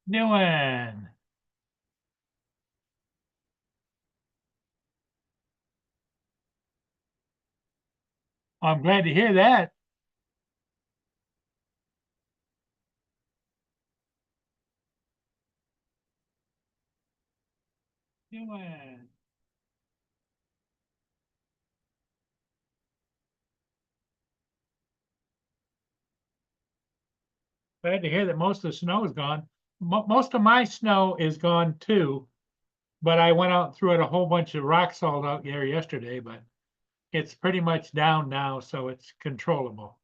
Doing? I'm glad to hear that. Doing? Glad to hear that most of the snow is gone. Most of my snow is gone too, but I went out and threw out a whole bunch of rock salt out there yesterday, but it's pretty much down now, so it's controllable.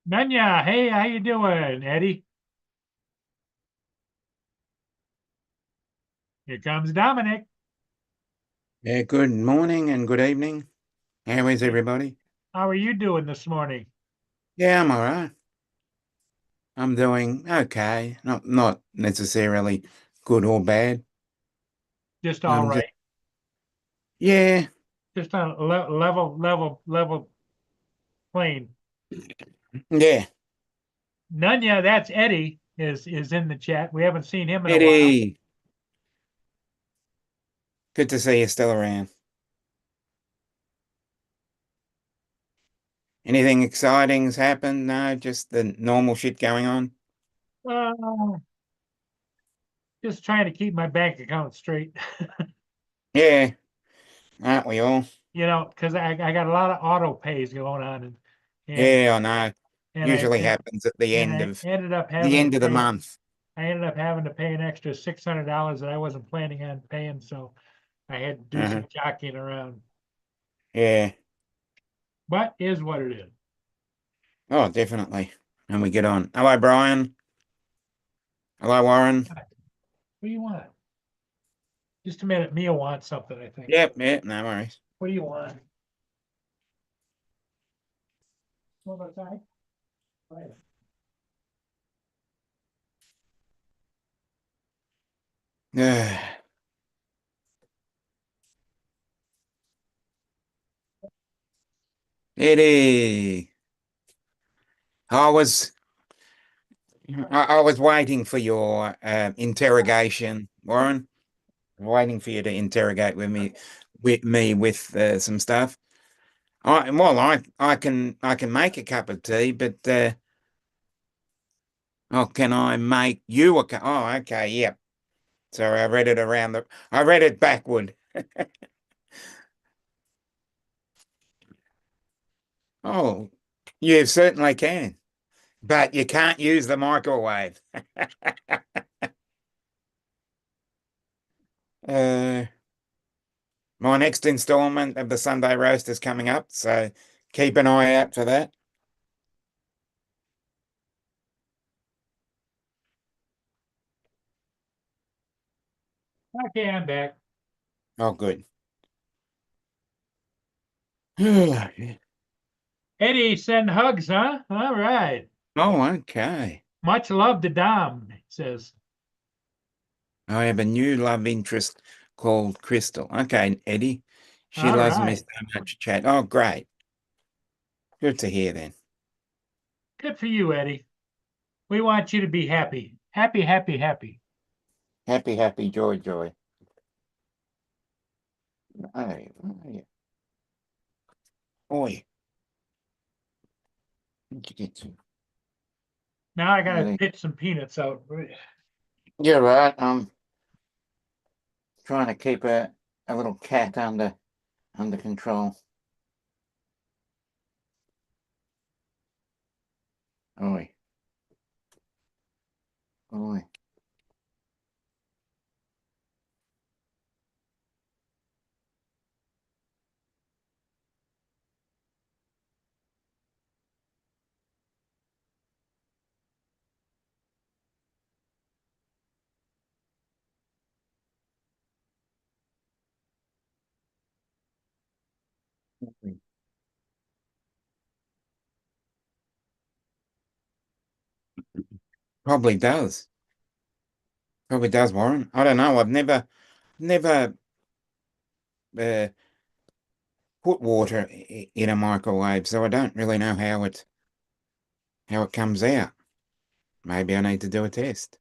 Nanya, hey, how you doing, Eddie? Here comes Dominic. Yeah, good morning and good evening. How is Hey, everybody? how are you doing this morning? Yeah, I'm all right. I'm doing okay. Not necessarily good or bad. Just all I'm just right. yeah, Just on a level plane. yeah. Nanya, that's Eddie is in the chat. We haven't seen him in a while. Eddie, good to see you still around. Anything exciting's happened? No, just the normal shit going on. Uh, just trying to keep my bank account straight. Yeah, aren't we all? Because I got a lot of auto pays going on, and Yeah, I know. and I Usually happens at and I ended up the having to end of the pay. month. I ended up having to pay an extra $600 that I wasn't planning on paying, so I had to do some Uh-huh. jockeying around. Yeah. But is what it is. Oh, definitely. And we get on. Hello, Brian. Hello, Warren. What do you want? Just a minute. Mia wants something, I think. Yep, yep, no worries. What do you want? What about that? Right. Eddie, I was I was waiting for your interrogation, Warren. Waiting for you to interrogate with some stuff. I can make a cup of tea, but oh, can I make you a cup? Oh, okay, yep. Sorry, I read it backward. Oh, you certainly can, but you can't use the microwave. Uh, my next installment of the Sunday roast is coming up, so keep an eye out for that. Okay, I'm back. Oh, good. Eddie, send hugs, huh? All right. Oh, okay. Much love to Dom, he says. I have a new love interest called Crystal. Okay, Eddie. She All loves me right. so much, chat. Oh, great. Good to hear then. Good for you, Eddie. We want you to be happy. Happy, happy, happy. Happy, happy, joy, joy. Hey, hey. Oi, what'd you get to? Now I gotta Really? pitch some peanuts out. You're right. I'm trying to keep a little cat under control. Oi, oi. Probably does. Probably does, Warren. I don't know. I've never uh, put water in a microwave, so I don't really know how it comes out. Maybe I need to do a test.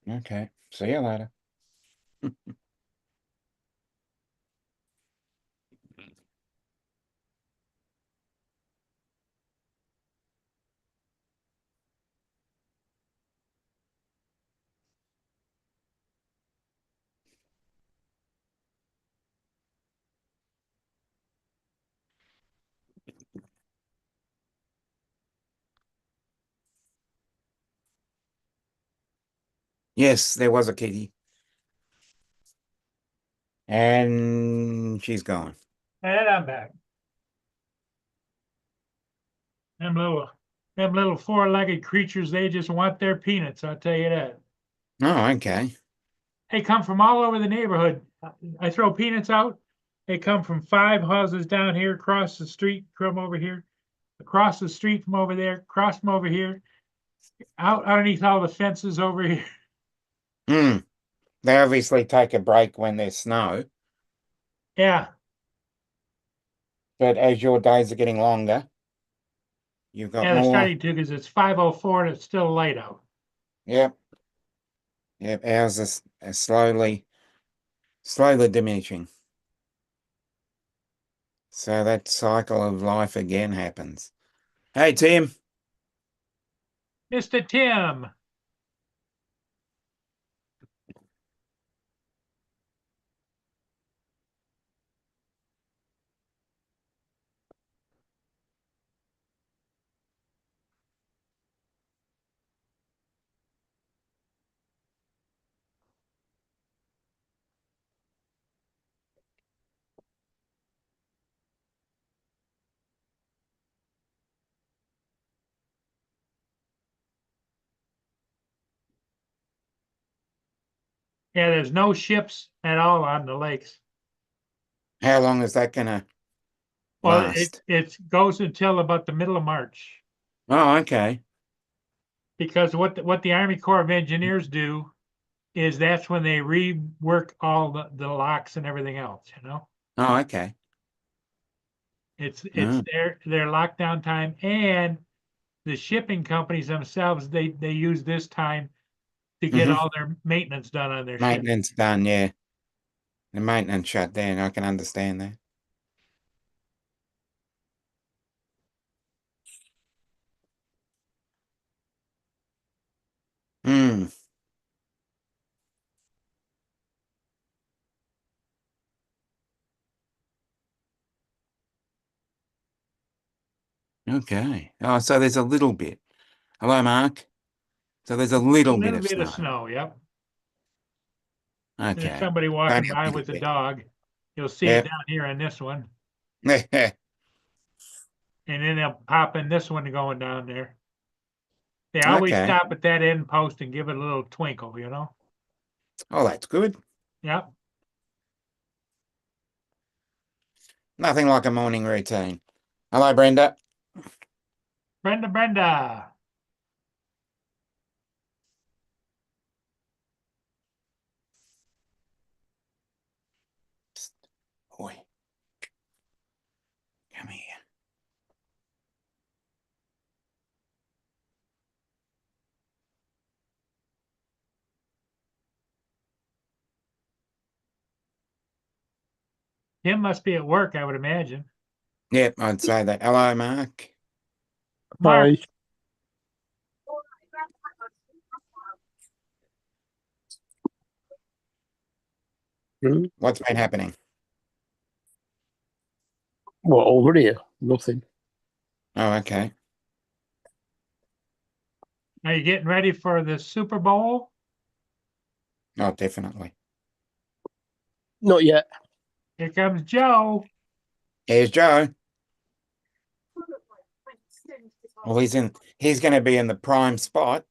Okay. See you later. Yes, there was a kitty. And she's gone. And I'm back. Them little four-legged creatures, they just want their peanuts, I'll tell you that. Oh, okay. They come from all over the neighborhood. I throw peanuts out. They come from 5 houses down here, across the street from over here, across the street from over there, across from over here, out underneath all the fences over here. Hmm. They obviously take a break when there's snow, Yeah, but as your days are getting longer, you've got yeah, they're more. starting to because it's 5:04 and it's still light out. Yep. Yep. Ours is slowly diminishing. So that cycle of life again happens. Hey, Tim. Mr. Tim. Yeah, there's no ships at all on the lakes. How long is that gonna Well, last? it goes until about the middle of March. Oh, okay. Because what the Army Corps of Engineers do is that's when they rework all the locks and everything else, you know? Oh, okay. It's Mm. their lockdown time, and the shipping companies themselves, they use this time to get Mhm. all their maintenance done on their ship. Maintenance done, yeah. The maintenance shut down. I can understand that. Hmm. Okay. Oh, so there's a little bit. Hello, Mark. So there's a A little bit little of bit of snow. snow, yep. There's Okay. somebody walking Only a by little with a bit. dog. You'll see it Yep. down here on this one, and then they'll pop in this one going down there. They always Okay. stop at that end post and give it a little twinkle, you know? Oh, that's good. Yep. Nothing like a morning routine. Hello, Brenda. Brenda. Boy, come here. Tim must be at work, I would imagine. Yep, I'd say that. Hello, Mark. Mark, Hi. Hmm? What's been happening? What, over here? Nothing. Oh, okay. are you getting ready for the Super Bowl? Oh, definitely. Not yet. Here comes Joe. Here's Joe. Well, he's going to be in the prime spot.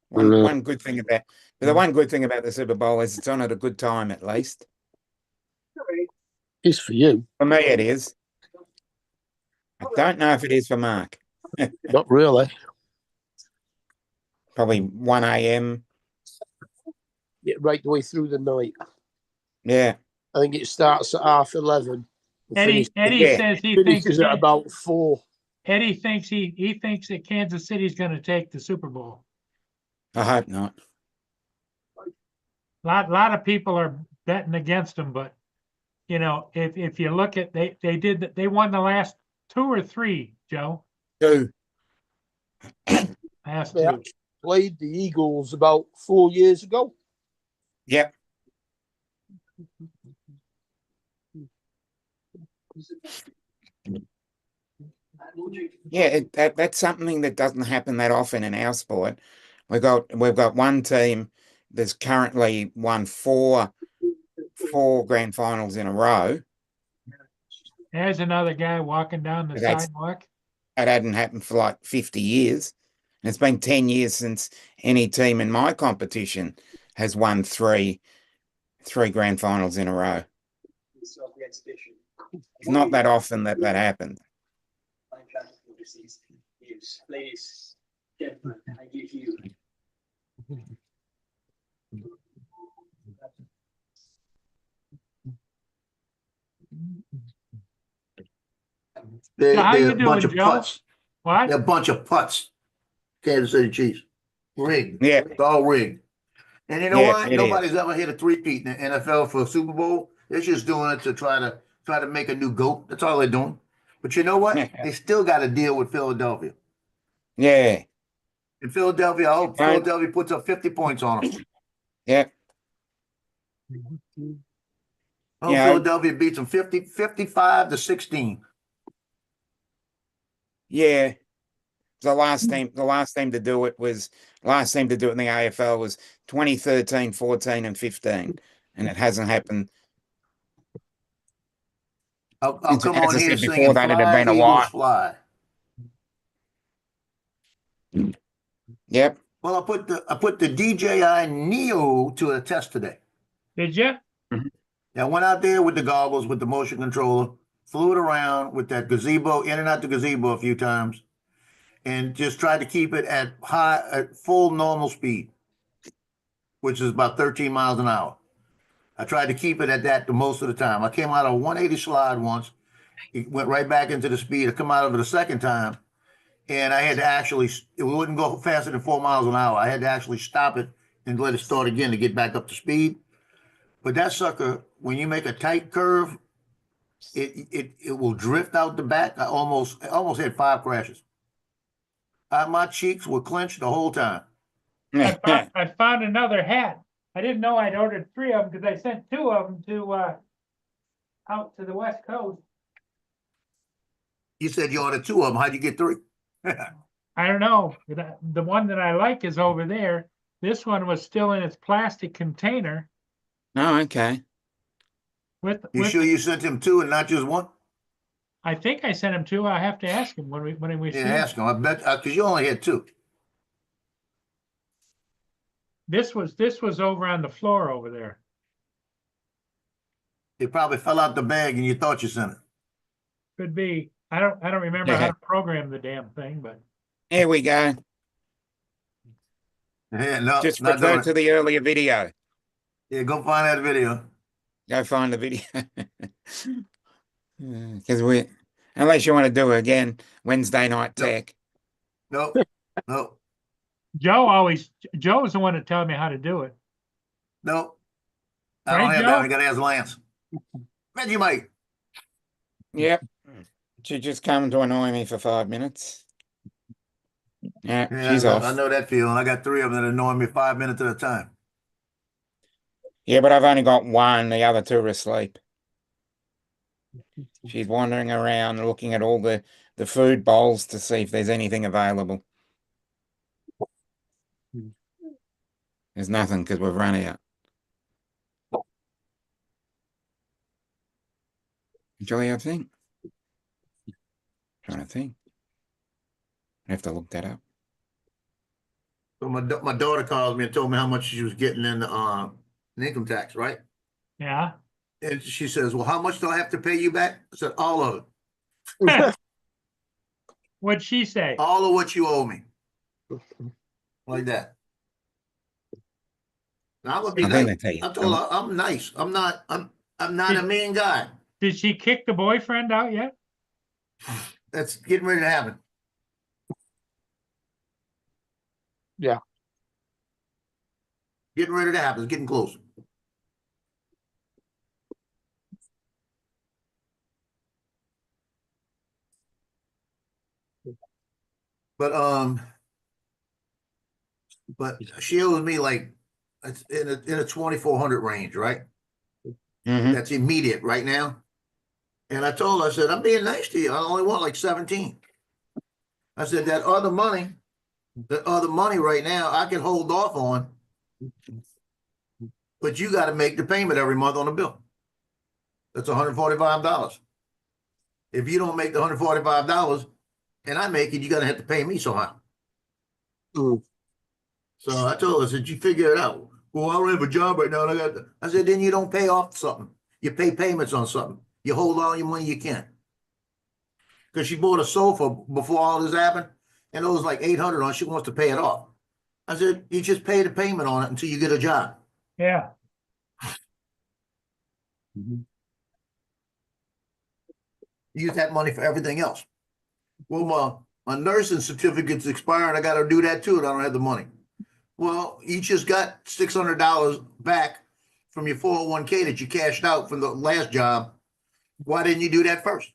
One good thing about the one good thing about the Super Bowl is it's on at a good time at least. It's for you. For me, it is. I don't know if it is for Mark. Not really. Probably 1 a.m. Get right the way through the night. Yeah. I think it starts at 11:30. Eddie Yeah. says he thinks Finishes at about 4. Eddie thinks he thinks that Kansas City's going to take the Super Bowl. I hope not. Lot of people are betting against them, but you know, if you look at they won the last 2 or 3, Joe. 2. Last They 2. actually played the Eagles about 4 years ago. Yep. Yeah, that's something that doesn't happen that often in our sport. We've got one team that's currently won four grand finals in a row. There's another guy walking down the That's- sidewalk. It hadn't happened for like 50 years. And it's been 10 years since any team in my competition has won three grand finals in a row. It's not that often that happens. Ladies, gentlemen, I give you So how They're you a bunch doing, of Joe? putts. What? They're a bunch of putts. Kansas City Chiefs. Rigged. Yeah. It's all rigged. And you know Yeah, what? it Nobody's ever hit a three-peat in the NFL for a Super Bowl. They're just doing it to try to make a new GOAT. That's all they're doing. But you know what? They still got to deal with Philadelphia. Yeah. In Philadelphia, I hope Right. Philadelphia puts up 50 points on them. Yeah. I hope Yeah. Philadelphia beats them 55-16. Yeah. The last team to do it in the AFL was 2013, 14, and 15. And it hasn't happened. I'll As come I on said here before, singing that it had Fly, been a Eagles, while. Fly. Yep. Well, I put the DJI Neo to a test today. Did you? I went out there with the goggles, with the motion controller, flew it around with that gazebo, in and out the gazebo a few times, and just tried to keep it at full normal speed, which is about 13 miles an hour. I tried to keep it at that the most of the time. I came out of a 180 slide once. It went right back into the speed. I come out of it a second time, and I had to it wouldn't go faster than 4 miles an hour. I had to actually stop it and let it start again to get back up to speed. But that sucker, when you make a tight curve, it will drift out the back. I almost had 5 crashes. My cheeks were clenched the whole time. I found another hat. I didn't know I'd ordered 3 of them because I sent 2 of them to out to the West Coast. You said you ordered 2 of them. How'd you get 3? I don't know. The one that I like is over there. This one was still in its plastic container. Oh, okay. You sure you sent him 2 and not just 1? I think I sent him 2. I have to ask him when we see Yeah, him. ask him. I bet because you only had 2. This was over on the floor over there. It probably fell out the bag and you thought you sent it. Could be. I don't remember how to program the damn thing, but Here we go. Yeah, no, Just not doing refer it. to the earlier video. Yeah, go find that video. Go find the video. Because unless you want to do it again, Wednesday night No. tech. No, no, Joe's the one that tells me how to do it. no. I Right, don't have Joe? that. I got to ask Lance. Vegemite. Yep. She just come to annoy me for 5 minutes. Yeah, Yeah, she's off. I know that feeling. I got 3 of them that annoy me 5 minutes at a time. Yeah, but I've only got one. The other 2 are asleep. She's wandering around looking at all the food bowls to see if there's anything available. There's nothing because we've run out. Enjoy your thing. Trying to think. I have to look that up. So my daughter called me and told me how much she was getting in income tax, right? Yeah. And she says, well, how much do I have to pay you back? I said, all of it. What'd she say? All of what you owe me. Like that. Now, I'm gonna be I think nice. they tell you. I told her I'm nice. I'm not a mean guy. Did she kick the boyfriend out yet? That's getting ready to happen. Yeah. Getting ready to happen. It's getting close. But she owes me like it's in a 2,400 range, right? Mhm. That's immediate right now. And I told her, I said, I'm being nice to you. I only want like 17. I said, that other money right now, I can hold off on. But you got to make the payment every month on the bill. That's $145. If you don't make the $145 and I make it, you're going to have to pay me somehow. Mm. So I told her, I said, you figure it out. Well, I don't have a job right now. And I said, then you don't pay off something. You pay payments on something. You hold all your money you can. Because she bought a sofa before all this happened, and it was like $800 on. She wants to pay it off. I said, you just pay the payment on it until you get a job. Yeah. Use that money for everything else. Well, my nursing certificate's expired. I got to do that too, and I don't have the money. Well, you just got $600 back from your 401k that you cashed out from the last job. Why didn't you do that first?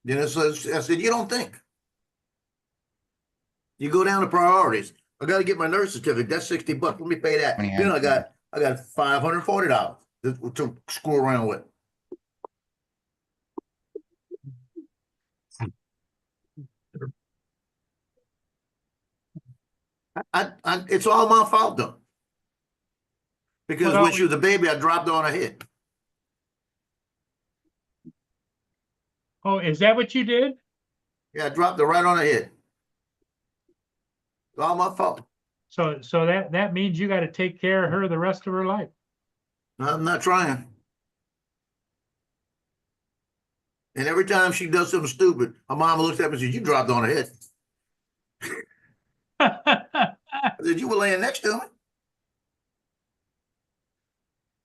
Then I said, you don't think. You go down to priorities. I got to get my nurse certificate. That's $60. Let me pay that. Yeah. Then I got $540 to screw around with. It's all my fault though. Because Well, when she was a baby, I dropped her on her head. Oh, is that what you did? Yeah, I dropped her right on her head. It's all my fault. So that means you got to take care of her the rest of her life. I'm not trying. And every time she does something stupid, my mama looks at me and says, you dropped on her head. I said, you were laying next to me.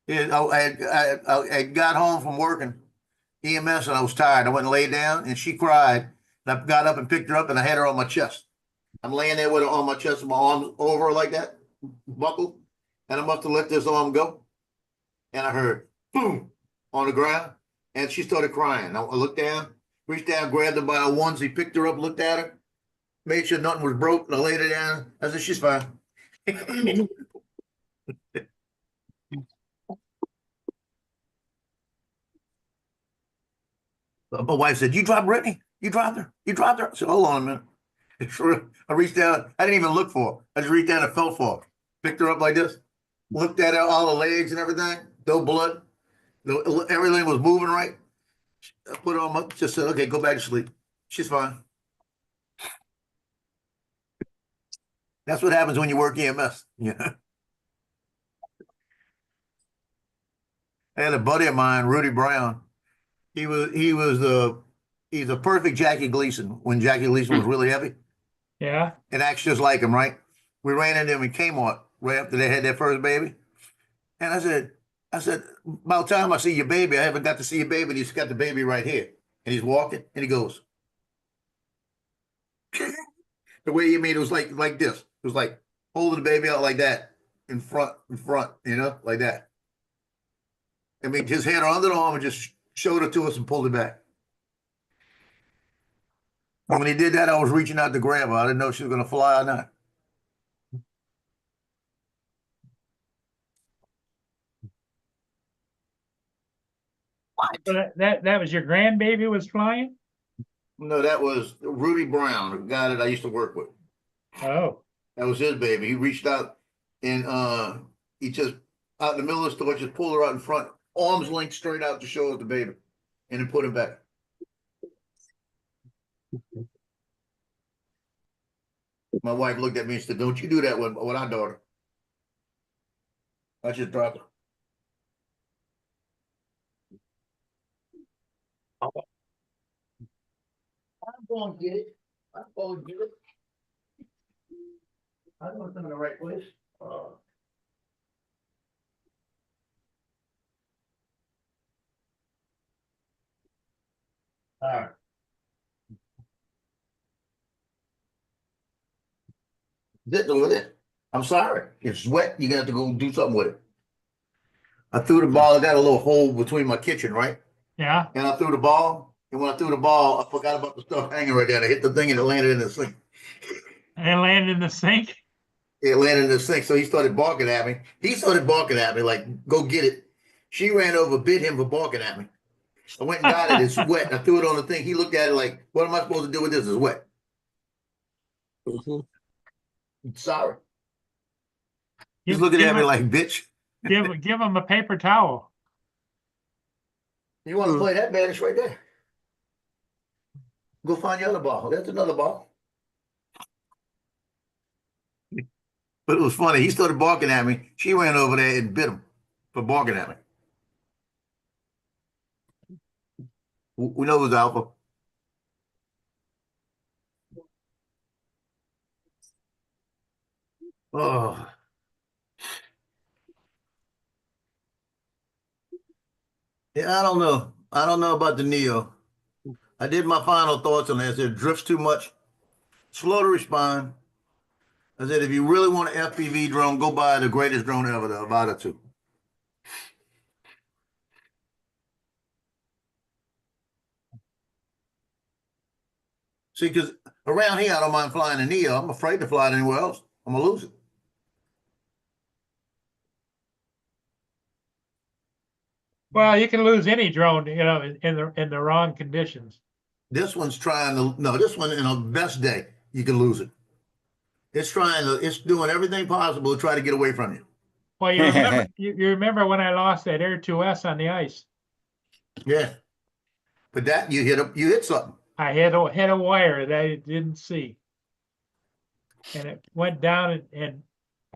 Yeah, I got home from working EMS and I was tired. I went and laid down and she cried. And I got up and picked her up and I had her on my chest. I'm laying there with her on my chest with my arms over her like that, buckled. And I must have let this arm go. And I heard boom on the ground. And she started crying. I looked down, reached down, grabbed her by her onesie, picked her up, looked at her, made sure nothing was broke, and I laid her down. I said, she's fine. My wife said, you dropped Brittany? You dropped her? You dropped her? I said, hold on a minute. I reached down. I didn't even look for her. I just reached down and felt for her. Picked her up like this. Looked at her, all the legs and everything. No blood. No, everything was moving right. I put her on my, just said, okay, go back to sleep. She's fine. That's what happens when you work EMS. Yeah. I had a buddy of mine, Rudy Brown. He's a perfect Jackie Gleason when Jackie Gleason was really heavy. Yeah. It acts just like him, right? We ran into him in Kmart right after they had their first baby. And I said, about time I see your baby, I haven't got to see your baby. And he's got the baby right here. And he's walking and he goes. The way he made it was like this. It was like holding the baby out like that in front, you know, like that. I mean, his hand on the arm and just showed it to us and pulled it back. And when he did that, I was reaching out to grab her. I didn't know if she was going to fly or not. So that was your grandbaby was flying? No, that was Rudy Brown, a guy that I used to work with. Oh. That was his baby. He reached out and he just out in the middle of the store, just pulled her out in front, arms linked straight out to show us the baby, and then put him back. My wife looked at me and said, "Don't you do that with our daughter." I just dropped her. I'm going to get it. I'm going to get it. I know it's in the right place. All right. This over there. I'm sorry. It's wet. You're gonna have to go do something with it. I threw the ball. I got a little hole between my kitchen, right? Yeah, And I threw the ball. And when I threw the ball, I forgot about the stuff hanging right there. And I hit the thing and it landed in the sink. and land in the sink. It landed in the sink. So he started barking at me. He started barking at me like, "Go get it." She ran over, bit him for barking at me. I went and got it. It's wet. I threw it on the thing. He looked at it like, "What am I supposed to do with this? It's wet." Mhm. Sorry. He's Give, looking give at me him- like, "Bitch, give him a paper towel. you want to Hmm. play that bad? It's right there. Go find your other ball. That's another ball." But it was funny. He started barking at me. She ran over there and bit him for barking at me. We know it was Alpha. Oh, yeah. I don't know. I don't know about the Neo. I did my final thoughts on this. It drifts too much. Slow to respond. I said, if you really want an FPV drone, go buy the greatest drone ever, the Avata 2. See, because around here, I don't mind flying a Neo. I'm afraid to fly it anywhere else. I'm going to lose it. Well, you can lose any drone, in the wrong conditions. This one's trying to, no, this one, in a best day, you can lose it. It's doing everything possible to try to get away from you. Well, you remember when I lost that Air 2S on the ice? Yeah. But that, you hit something. I hit a wire that I didn't see, and it went down and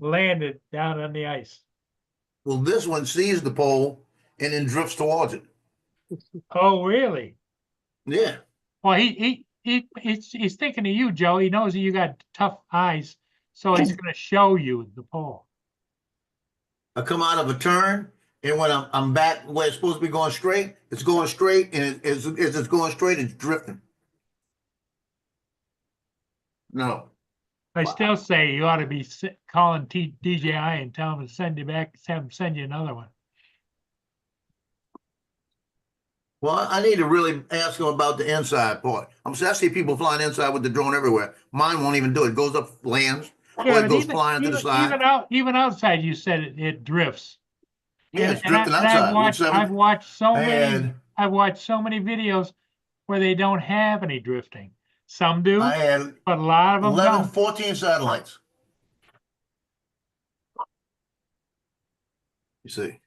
landed down on the ice. Well, this one sees the pole and then drifts towards it. Oh, really? Yeah. Well, he's thinking of you, Joe. He knows that you got tough eyes, so he's going to show you the pole. I come out of a turn, and when I'm back where it's supposed to be going straight, it's going straight, and as it's going straight, it's drifting. No. I Wow. still say you ought to be calling DJI and tell them to send you back, have them send you another one. Well, I need to really ask them about the inside part. I see people flying inside with the drone everywhere. Mine won't even do it. It goes up, lands, or Yeah, it but goes flying to the side. even outside, you said it drifts. Yeah, it's And drifting outside. I've watched so I many had I've watched so many videos where they don't have any drifting. Some do, I had but a lot of them 11, don't. 14 satellites. You see,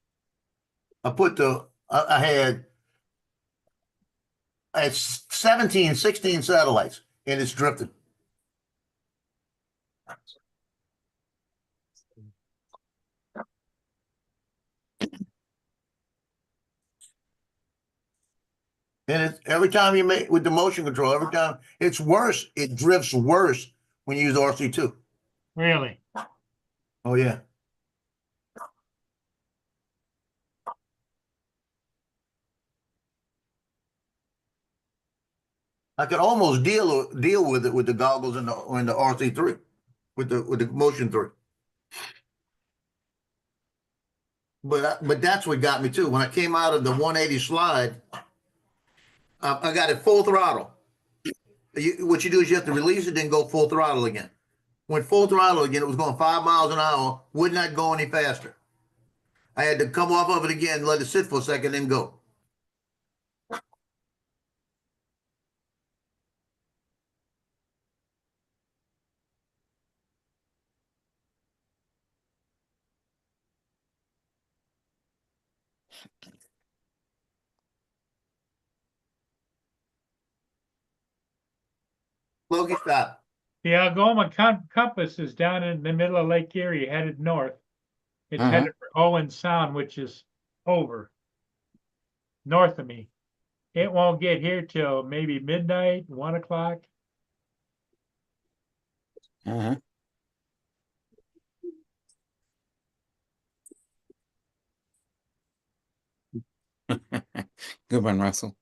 I had 17, 16 satellites, and it's drifting. And it's every time you make with the motion control, every time it's worse. It drifts worse when you use RC2. Really. Oh yeah. I could almost deal with it with the goggles and the RC3 with the motion 3. But that's what got me too. When I came out of the 180 slide, I got it full throttle. What you do is you have to release it, then go full throttle again. Went full throttle again. It was going 5 miles an hour. Would not go any faster. I had to come off of it again, let it sit for a second, then go. Loki, stop. The Algoma compass is down in the middle of Lake Erie, headed north. It's Uh-huh. headed for Owen Sound, which is over north of me. It won't get here till maybe midnight, 1 o'clock. Uh-huh. Good one, Russell.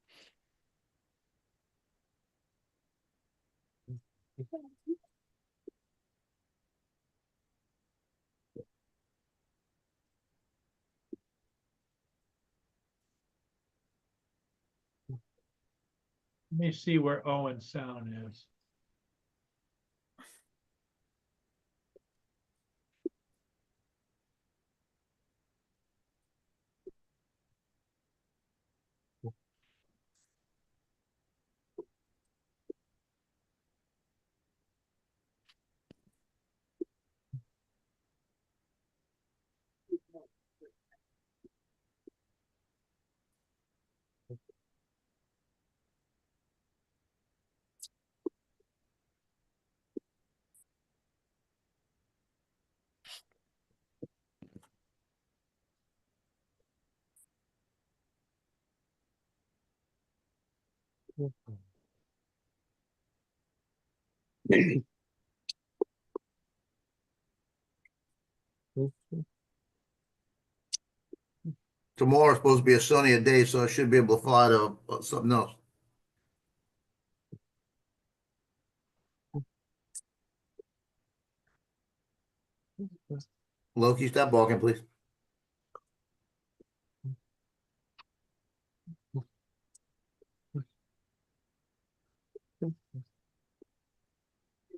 Let me see where Owen Sound is. Tomorrow's supposed to be a sunnier day, so I should be able to fly to something else. Loki, stop barking, please.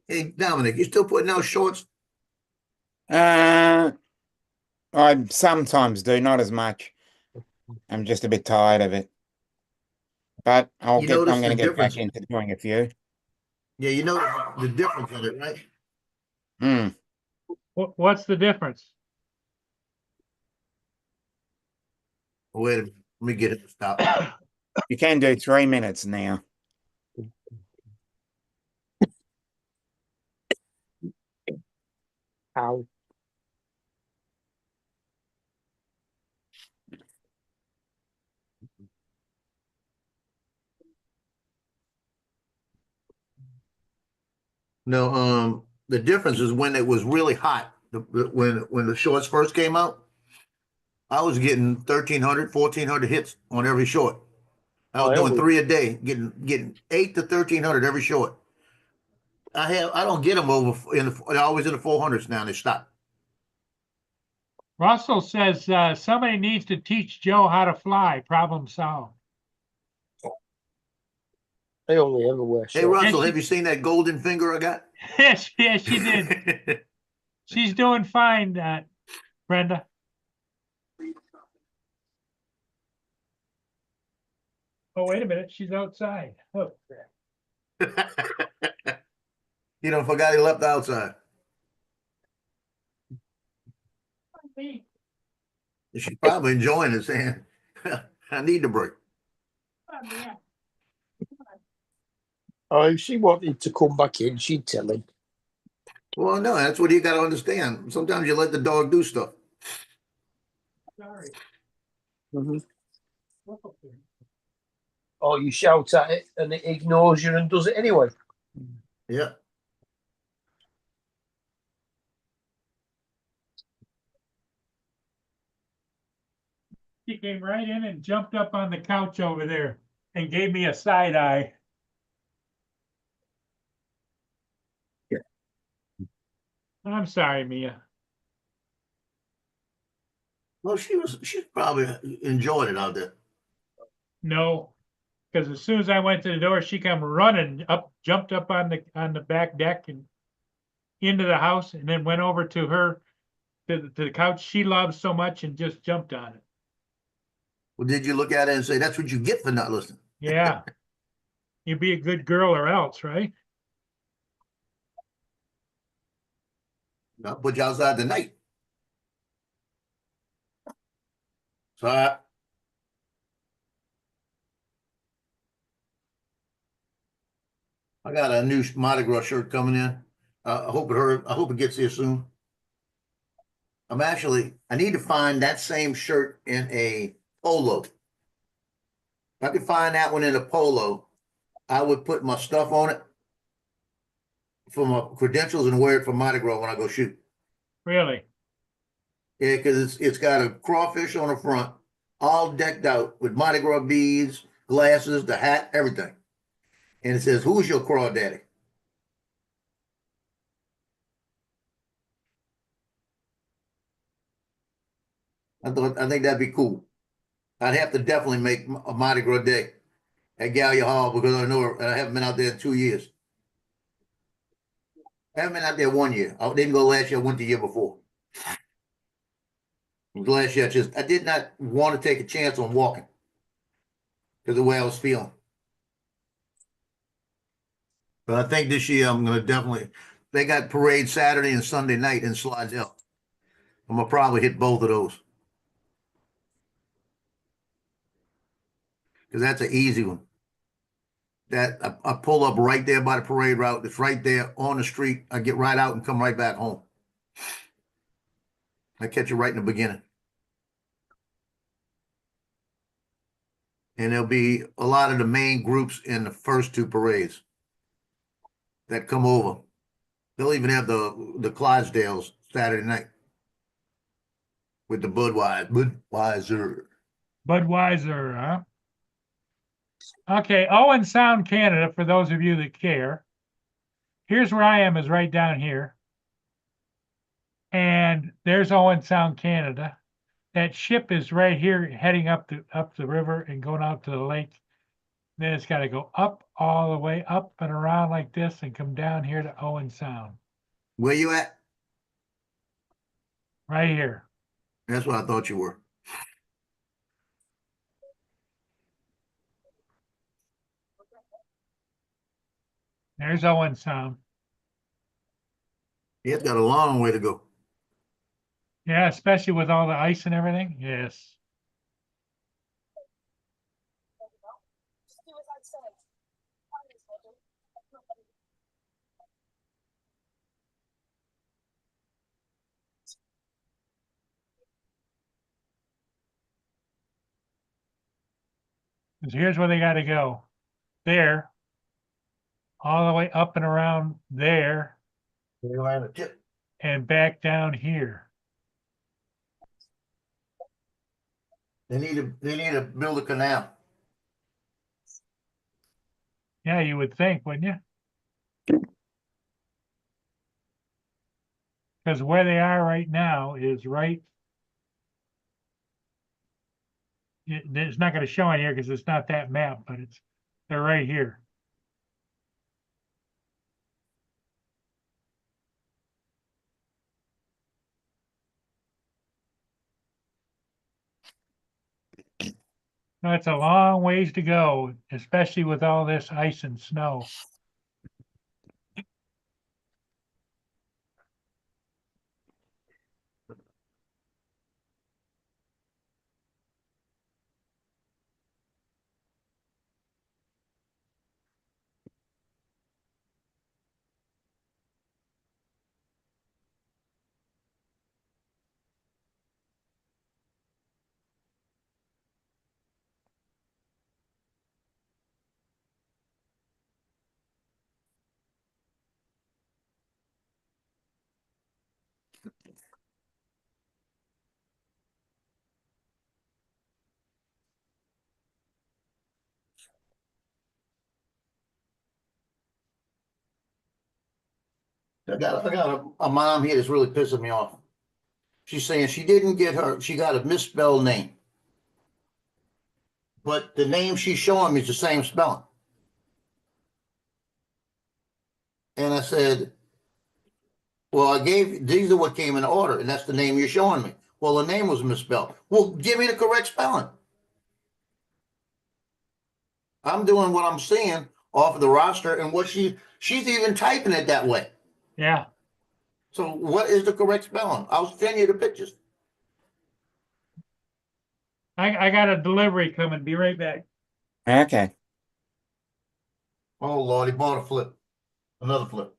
Hey, Dominic, you still putting out shorts? I sometimes do, not as much. I'm just a bit tired of it. But You notice I'm the gonna get back difference? into doing a few. Yeah, you know the difference in it, right? Hmm. What's the difference? Wait a minute. Let me get it to stop. You can do 3 minutes now. Ow. No, the difference is when it was really hot, when the shorts first came out, I was getting 1,300, 1,400 hits on every short. I was Oh, doing yeah. 3 a day, getting 8 to 1,300 every short. I don't get them over they're always in the 400s now. They stop. Russell says somebody needs to teach Joe how to fly. Problem solved. I only ever wear Hey shorts. Russell, Yes, have you seen that golden finger I got? yes, she did. She's doing fine, Brenda. Oh, wait a minute. She's outside. Oh, You know, forgot he left outside. She's probably enjoying it, saying, "I need the break." Oh, if she wanted to come back in, she'd tell him. Well, no, that's what you got to understand. Sometimes you let the dog do stuff. sorry. Mhm. Or you shout at it and it ignores you and does it anyway. Yeah. She came right in and jumped up on the couch over there and gave me a side eye. I'm sorry, Mia. Well, she's probably enjoyed it out there. No, because as soon as I went to the door, she come running up, jumped up on the back deck and into the house, and then went over to her to the couch she loves so much and just jumped on it. Well, did you look at it and say, "That's what you get for not listening"? Yeah, you be a good girl or else, right? I'll put you outside tonight. So I got a new Mardi Gras shirt coming in. I hope it gets here soon. I need to find that same shirt in a polo. If I could find that one in a polo, I would put my stuff on it for my credentials and wear it for Mardi Gras when I go shoot. Really? Yeah, because it's got a crawfish on the front, all decked out with Mardi Gras beads, glasses, the hat, everything. And it says, "Who's your crawdaddy?" I think that'd be cool. I'd have to definitely make a Mardi Gras day at Gallia Hall because I know I haven't been out there in 2 years. I haven't been out there 1 year. I didn't go last year. I went the year before. Last year, I did not want to take a chance on walking because of the way I was feeling. But I think this year I'm going to definitely. They got parade Saturday and Sunday night in Slidell. I'm gonna probably hit both of those because that's an easy one. That I pull up right there by the parade route. It's right there on the street. I get right out and come right back home. I catch it right in the beginning. And there'll be a lot of the main groups in the first two parades that come over. They'll even have the Clydesdales Saturday night with the Budweiser. Budweiser, huh? Okay, Owen Sound, Canada, for those of you that care. Here's where I am, is right down here. And there's Owen Sound, Canada. That ship is right here heading up the river and going out to the lake. Then it's got to go up all the way up and around like this and come down here to Owen Sound. Where you at? Right here. That's what I thought you were. There's Owen Sound. It's got a long way to go. Yeah, especially with all the ice and everything. Yes. Because here's where they got to go. There. All the way up and around there and back down here. They need to build a canal. Yeah, you would think, wouldn't you? Because where they are right now is right. It's not going to show in here because it's not that map, but they're right here. No, it's a long ways to go, especially with all this ice and snow. I got a mom here that's really pissing me off. She's saying she got a misspelled name. But the name she's showing me is the same spelling. And I said, well, these are what came in order, and that's the name you're showing me. Well, the name was misspelled. Well, give me the correct spelling. I'm doing what I'm seeing off of the roster and what she's even typing it that way. Yeah. So what is the correct spelling? I'll send you the pictures. I got a delivery coming. Be right back. Okay. Oh, Lord, he bought a flip. Another flip.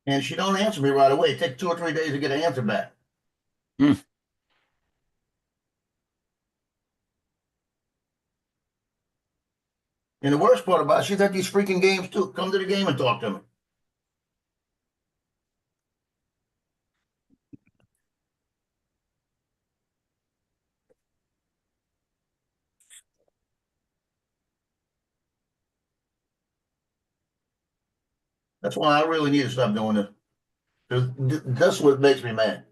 And she don't answer me right away. It takes 2 or 3 days to get an answer back. Hmm. And the worst part about it, she's at these freaking games too. Come to the game and talk to me. That's why I really need to stop doing this. 'Cause that's what makes me mad.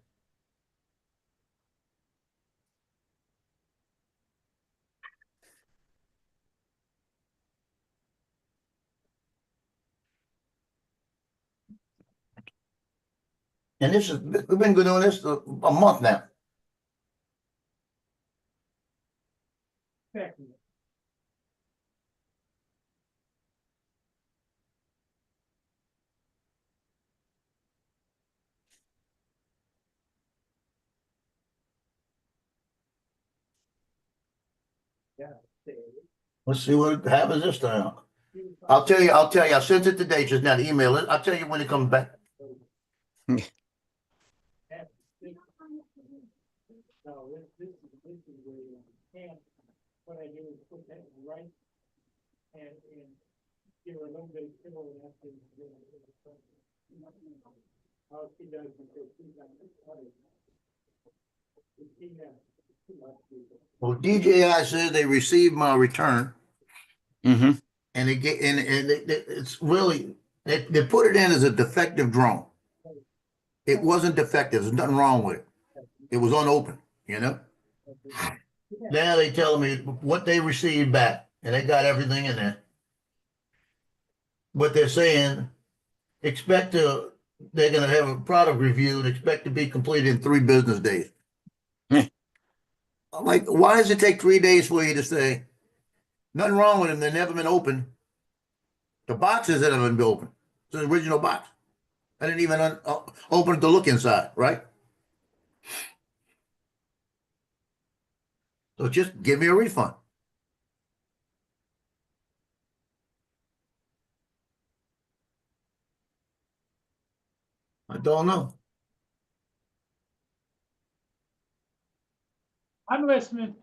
And this is, we've been doing this a month now. Let's see what happens this time. I'll tell you, I sent it today, just now to email it. I'll tell you when it comes back. No, this is where you can, what I do is put that right and give her a little bit of kibble and that's it. How she does because she's got this money. Well, DJI says they received my return Mm-hmm. and they get, and it's really, they put it in as a defective drone. It wasn't defective. There's nothing wrong with it. It was unopened, you know? Now they tell me what they received back and they got everything in there. But they're saying, they're going to have a product review and expect to be completed in 3 business days. Yeah. I'm like, why does it take 3 days for you to say, nothing wrong with them, they've never been opened? The boxes that haven't been opened. It's the original box. I didn't even open it to look inside, right? So just give me a refund. I don't know. I'm listening.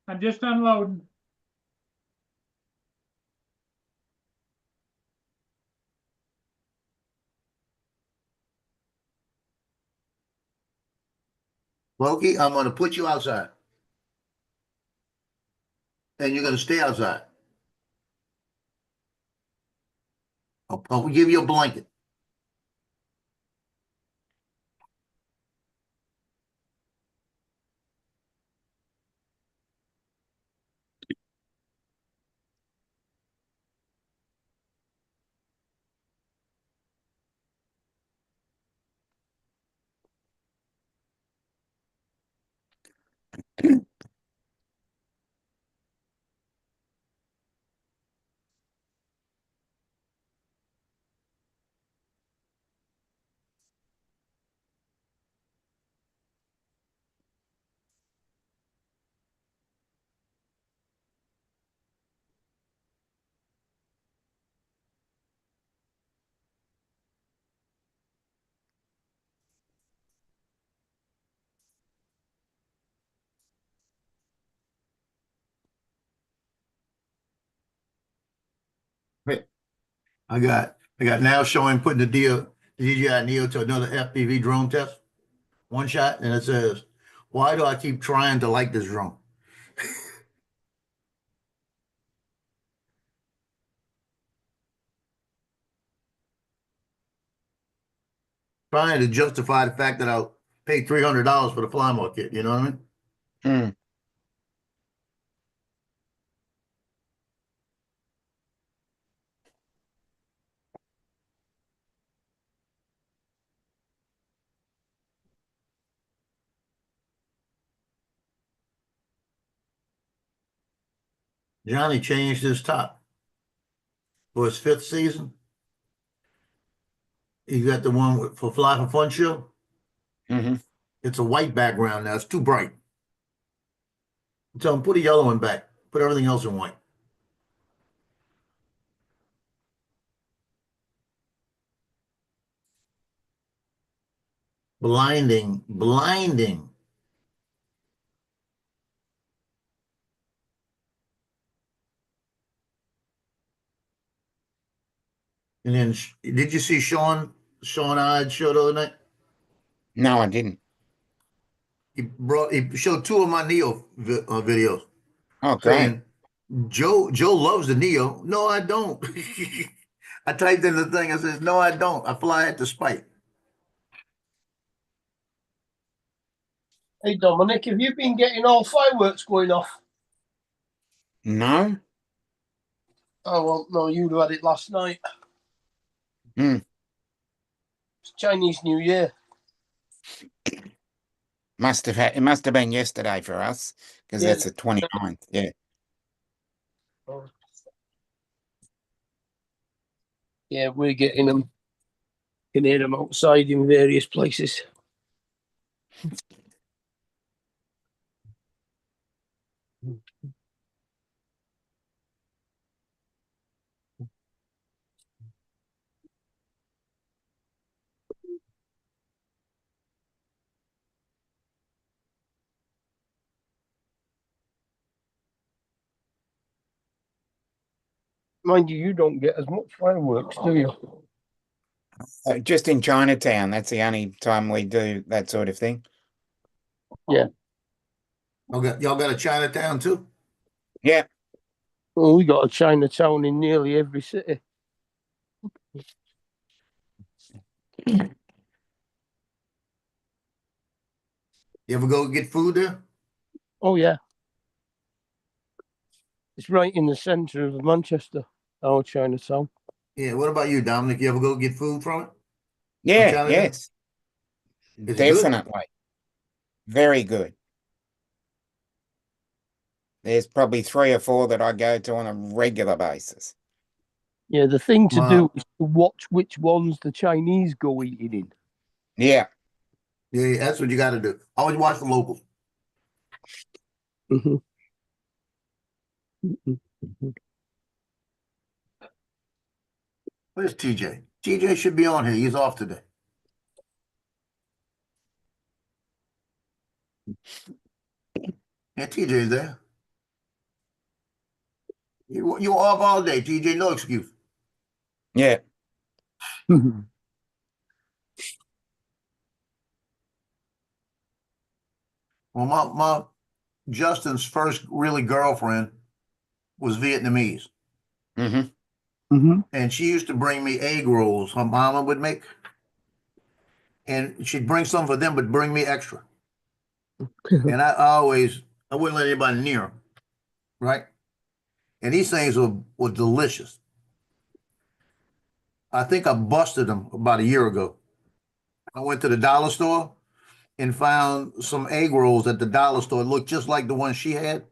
I'm just unloading. Loki, I'm going to put you outside. And you're going to stay outside. I'll give you a blanket. I got now showing putting the DJI Neo to another FPV drone test. One shot, and it says, why do I keep trying to like this drone? Trying to justify the fact that I paid $300 for the fly more kit. You know what I mean? Mm. Johnny changed his top for his 5th season. You got the one for Fly for Fun show? Hmm. It's a white background now. It's too bright. Tell them put a yellow one back. Put everything else in white. Blinding, blinding. And then, did you see Sean Odd show the other night? No, I didn't. He showed two of my Neo videos Oh, great. saying, Joe loves the Neo. No, I don't. I typed in the thing. I said, no, I don't. I fly at the spite. Hey, Dominic, have you been getting all fireworks going off? No. Oh, well, no, you'd have had it last night. Hmm. It's Chinese New Year. It must have been yesterday for us because Yeah. that's the 29th. Yeah. Yeah, we're getting them. You can hear them outside in various places. Mind you, you don't get as much fireworks, do you? Just in Chinatown, that's the only time we do that sort of thing. Yeah. Y'all got a Chinatown too? Yeah. Well, we got a Chinatown in nearly every city. You ever go get food there? Oh, yeah. It's right in the centre of Manchester, our Chinatown. Yeah. What about you, Dominic? You ever go get food from it? Yeah. Chinatown? Yes. Is it good? Definitely. Very good. There's probably 3 or 4 that I go to on a regular basis. Yeah, the thing to Wow. do is to watch which ones the Chinese go eating in. Yeah. Yeah, that's what you got to do. Always watch the locals. Mhm. Where's TJ? TJ should be on here. He's off today. Yeah, TJ's there. You off all day, TJ. No excuse. Yeah. Well, my Justin's first really girlfriend was Vietnamese, Hmm. Mhm. and she used to bring me egg rolls. Her mama would make, and she'd bring some for them, but bring me extra. And I wouldn't let anybody near them, right? And these things were delicious. I think I busted them about a year ago. I went to the dollar store and found some egg rolls at the dollar store. It looked just like the one she had.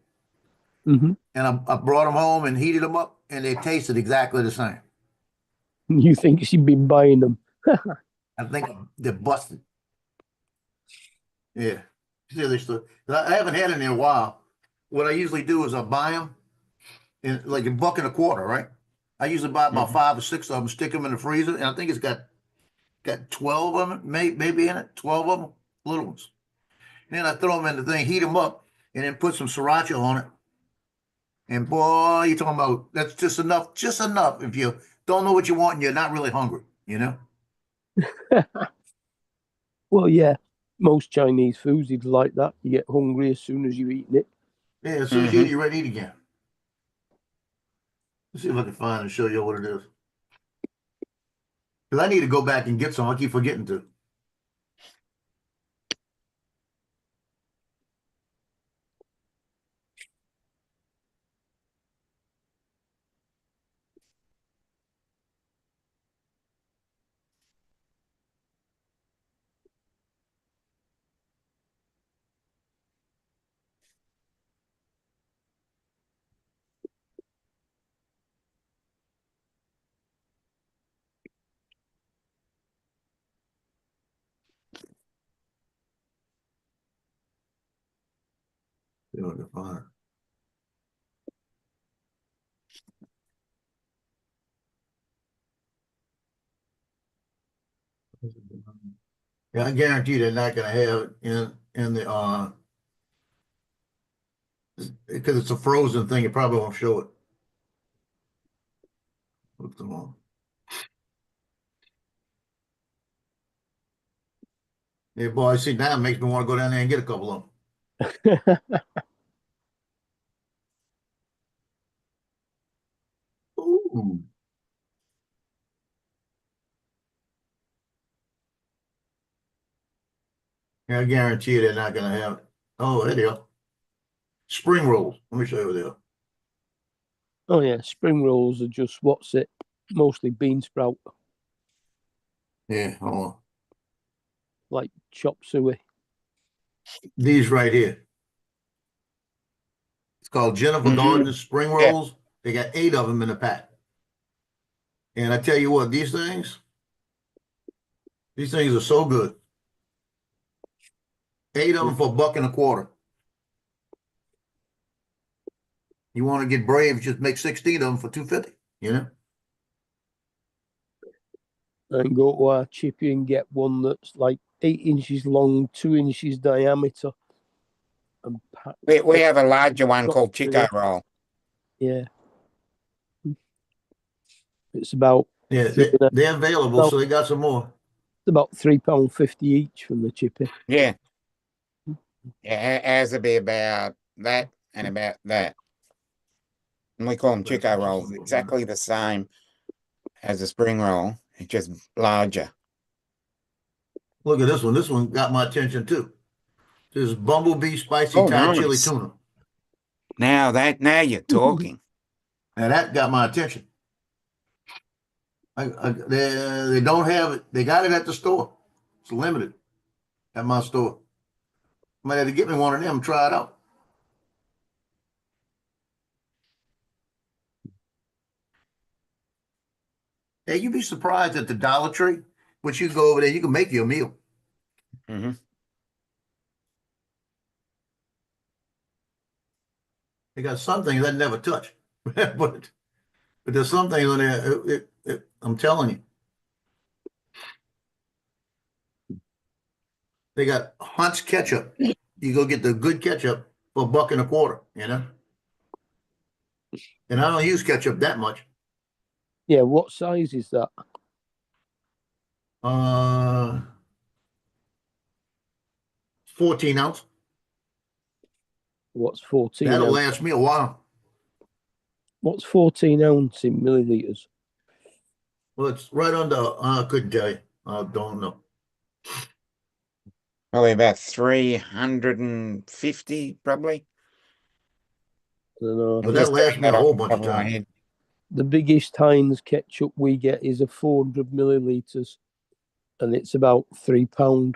Mhm. And I brought them home and heated them up, and they tasted exactly the same. You think she'd been buying them? I think they're busted. Yeah. Seriously. I haven't had it in a while. What I usually do is I buy them in like $1.25, right? I usually buy about 5 or 6 of them, stick them in the freezer, and I think it's got 12 of them, maybe in it, 12 of them, little ones. And then I throw them in the thing, heat them up, and then put some sriracha on it. And boy, you're talking about that's just enough, just enough. If you don't know what you want and you're not really hungry, you know? Well, yeah. Most Chinese foods is like that. You get hungry as soon as you've eaten it. Yeah, as soon as you eat, you're ready to eat again. Let's see if I can find and show you what it is. Because I need to go back and get some. I keep forgetting to. See what I can find. Yeah, I guarantee they're not gonna have it in the because it's a frozen thing, it probably won't show it. Put them on. Yeah, boy, I see now it makes me want to go down there and get a couple of them. Ooh. Yeah, I guarantee you they're not gonna have it. Oh, there they are. Spring rolls. Let me show you what they are. Oh yeah, spring rolls are just what's it? Mostly bean sprout, Yeah, hold on. like chop suey. These right here. It's called Jennifer Mhm. Gardner's Spring Yeah. Rolls. They got 8 of them in the pack. And I tell you what, these things are so good. 8 of them for $1.25. You want to get brave, just make 16 of them for $2.50, you know? And go to our chippy and get one that's like 8 inches long, 2 inches diameter, and packed. We have a larger one Chop called Chico suey. roll. Yeah, it's about Yeah, three- they're available, so they got some more. it's about £3.50 each from the chippy. Yeah. Yeah, ours will be about that and about that. And we call them Chico rolls, exactly the same as a spring roll, it's just larger. Look at this one. This one got my attention too. This is Bumblebee Spicy Oh, Thai Chili nice. Tuna. Now you're talking. And that got my attention. They don't have it. They got it at the store. It's limited at my store. Might have to get me one of them and try it out. Hey, you'd be surprised at the Dollar Tree, which you go over there, you can make you a meal. Hmm. They got some things I never touch, but there's some things on there. I'm telling you, they got Hunt's ketchup. You go get the good ketchup for $1.25. You know, and I don't use ketchup that much. Yeah, what size is that? 14 ounce. What's 14 That'll ounce? last me a while. What's 14 ounce in milliliters? Well, it's right under. I couldn't tell you. I don't know. Probably about 350, probably. I don't know. But I'm that just lasts doing me a that off whole the bunch top of of my times. head. The biggest Heinz ketchup we get is a 400 milliliters, and it's about £3.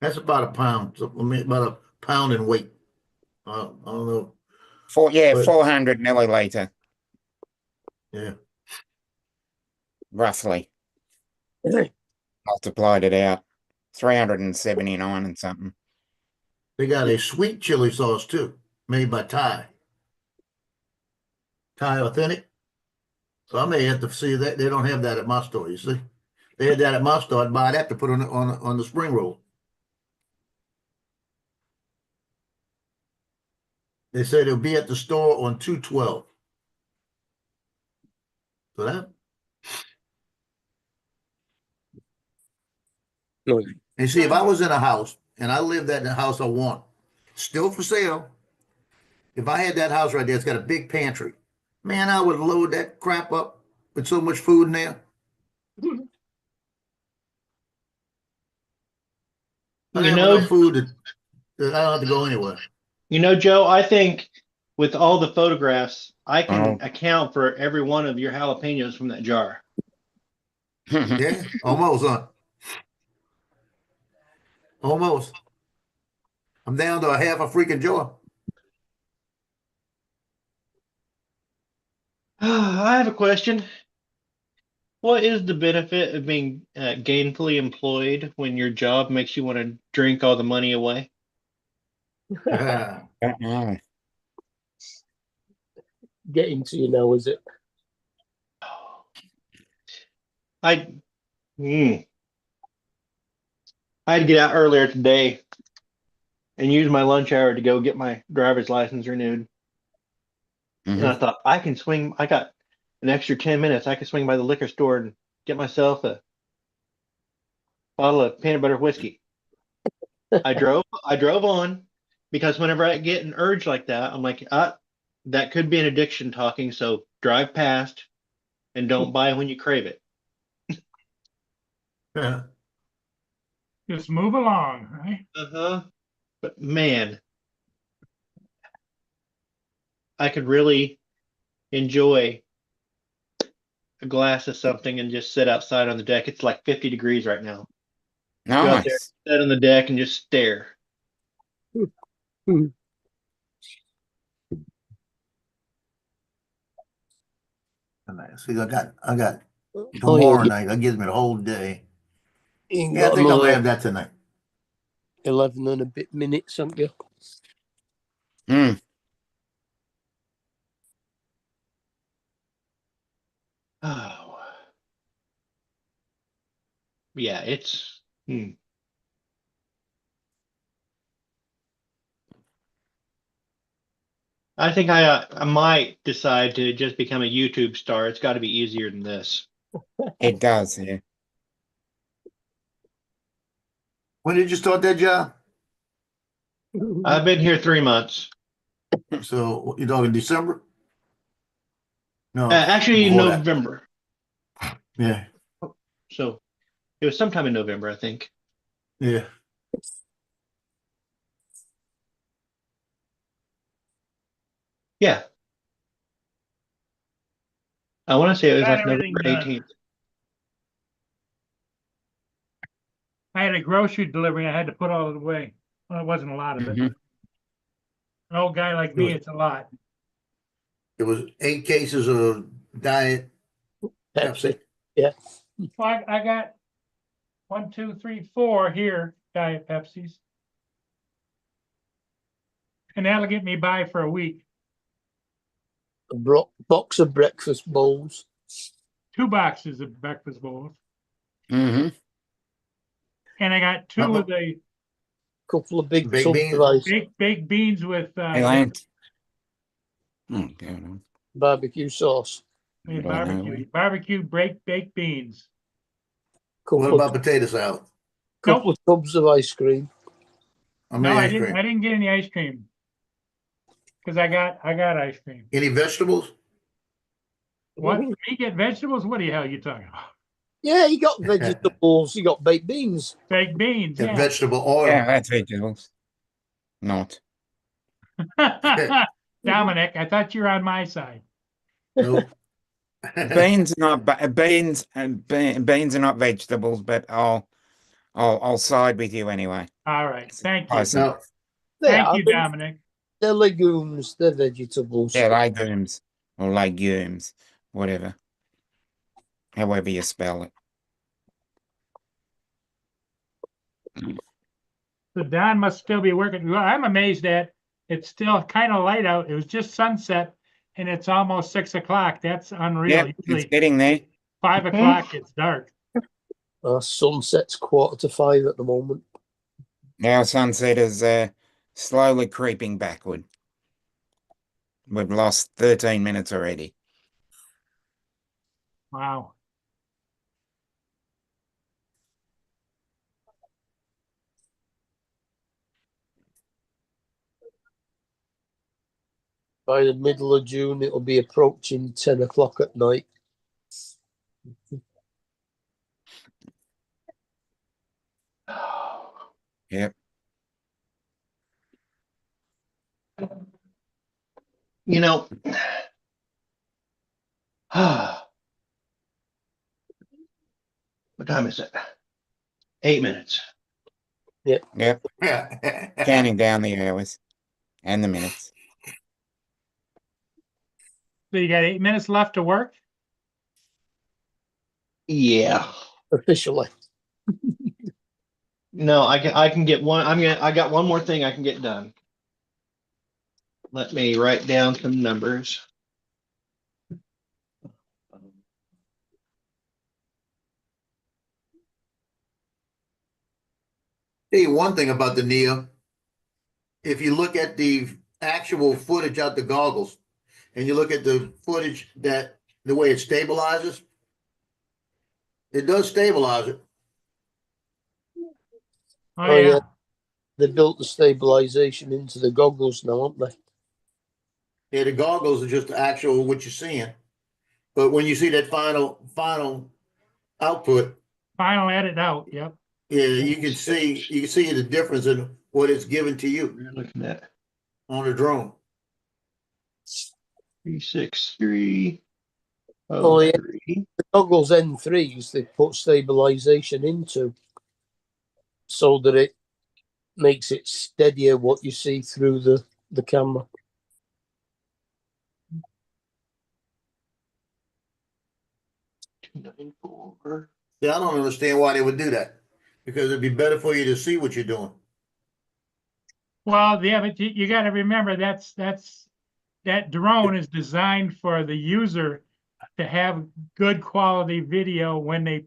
That's about a pound. So, I mean, about a pound in weight. I don't know. But- 400 milliliter, Yeah. roughly. Multiplied it out. 379 and something. They got a sweet chili sauce too, made by Thai. Thai Authentic. So I may have to see that. They don't have that at my store, you see. They had that at my store. I'd buy that to put on the spring roll. They said it'll be at the store on 2/12. So that. No, And see, if I was in a house and I lived at the house I want, still for sale. If I had that house right there, it's got a big pantry. Man, I would load that crap up with so much food in there. I You have know, enough food that I don't have to go anywhere. Joe, I think with all the photographs, I can Oh. account for every one of your jalapenos from that jar. Yeah, almost, huh? Almost. I'm down to a half a freaking jar. I have a question. What is the benefit of being gainfully employed when your job makes you want to drink all the money away? Don't know. Getting to you now, is it? I I had to get out earlier today and use my lunch hour to go get my driver's license renewed. And I Mhm. thought I can swing. I got an extra 10 minutes. I can swing by the liquor store and get myself a bottle of peanut butter whiskey. I drove on because whenever I get an urge like that, I'm like, that could be an addiction talking. So drive past and don't buy when you crave it. Yeah. Just move along, right? Uh-huh. But man, I could really enjoy a glass of something and just sit outside on the deck. It's like 50 degrees right now. Go out there, Nice. sit on the deck and just stare. See, I got Oh, tomorrow yeah, night. That gives me the whole day. you Yeah, I got think I'm gonna another have that tonight. 11 and a bit minutes, haven't you? Mm. Oh, yeah, it's. I think I might decide to just become a YouTube star. It's got to be easier than this. It does, yeah. When did you start that job? I've been here 3 months. So you're talking December? No, Actually, before that. November. Yeah, So it was sometime in November, I think. yeah. Yeah, I want to say it was Got like November everything done. 18th. I had a grocery delivery. I had to put all of it away. Well, it wasn't a lot of it. Mhm. An old guy like me, it's a lot. It was 8 cases of diet Pepsi. Pepsi. Yeah. Well, I got 1, 2, 3, 4 here, Diet Pepsis. And that'll get me by for a week. A box of breakfast bowls. 2 boxes of breakfast bowls. Mm-hmm. And I got 2 of the Couple of big Baked tubs beans? of ice. baked beans with Hey, Lance. Oh, God. Barbecue sauce. with I know. barbecue baked beans. What Couple about potato salad? couple of tubs of ice cream. How No, many I ice cream? didn't get any ice cream. Because I got ice cream. Any vegetables? What? For me get vegetables? What the hell are you talking about? Yeah, you got vegetables. You got baked beans. Baked beans, And yeah. vegetable oil? Yeah, that's vegetables. Not. Dominic, I thought you were on my side. Nope. Beans are not beans and beans are not vegetables, but I'll side with you anyway. All right. Thank you. Awesome. No, Thank you, Dominic. They're legumes. They're vegetables. Yeah, legumes or legumes, whatever. However you spell it. So Don must still be working. Well, I'm amazed that it's still kind of light out. It was just sunset and it's almost 6 o'clock. That's unreal. Yeah, it's Usually getting there. 5 o'clock, it's dark. Sunset's 4:45 at the moment. Now sunset is slowly creeping backward. We've lost 13 minutes already. Wow. By the middle of June, it'll be approaching 10 o'clock at night. Yep. You know, what time is it? 8 minutes. Yep. yeah. Counting down the hours and the minutes. So you got 8 minutes left to work? Yeah. Officially. No, I can get one. I got one more thing I can get done. Let me write down some numbers. Tell you one thing about the Neo. If you look at the actual footage out the goggles, and you look at the footage that the way it stabilizes, it does stabilize it. Oh, Oh, yeah. yeah. They built the stabilization into the goggles now, haven't they? Yeah, the goggles are just the actual what you're seeing. But when you see that final output, Final edit out, yep. yeah, you can see the difference in what it's given to you We're looking at on the drone. 363. Oh, yeah. 03. The goggles N3s they put stabilization into so that it makes it steadier what you see through the camera. See, I don't understand why they would do that. Because it'd be better for you to see what you're doing. Well, yeah, but you gotta remember that drone is designed for the user to have good quality video when they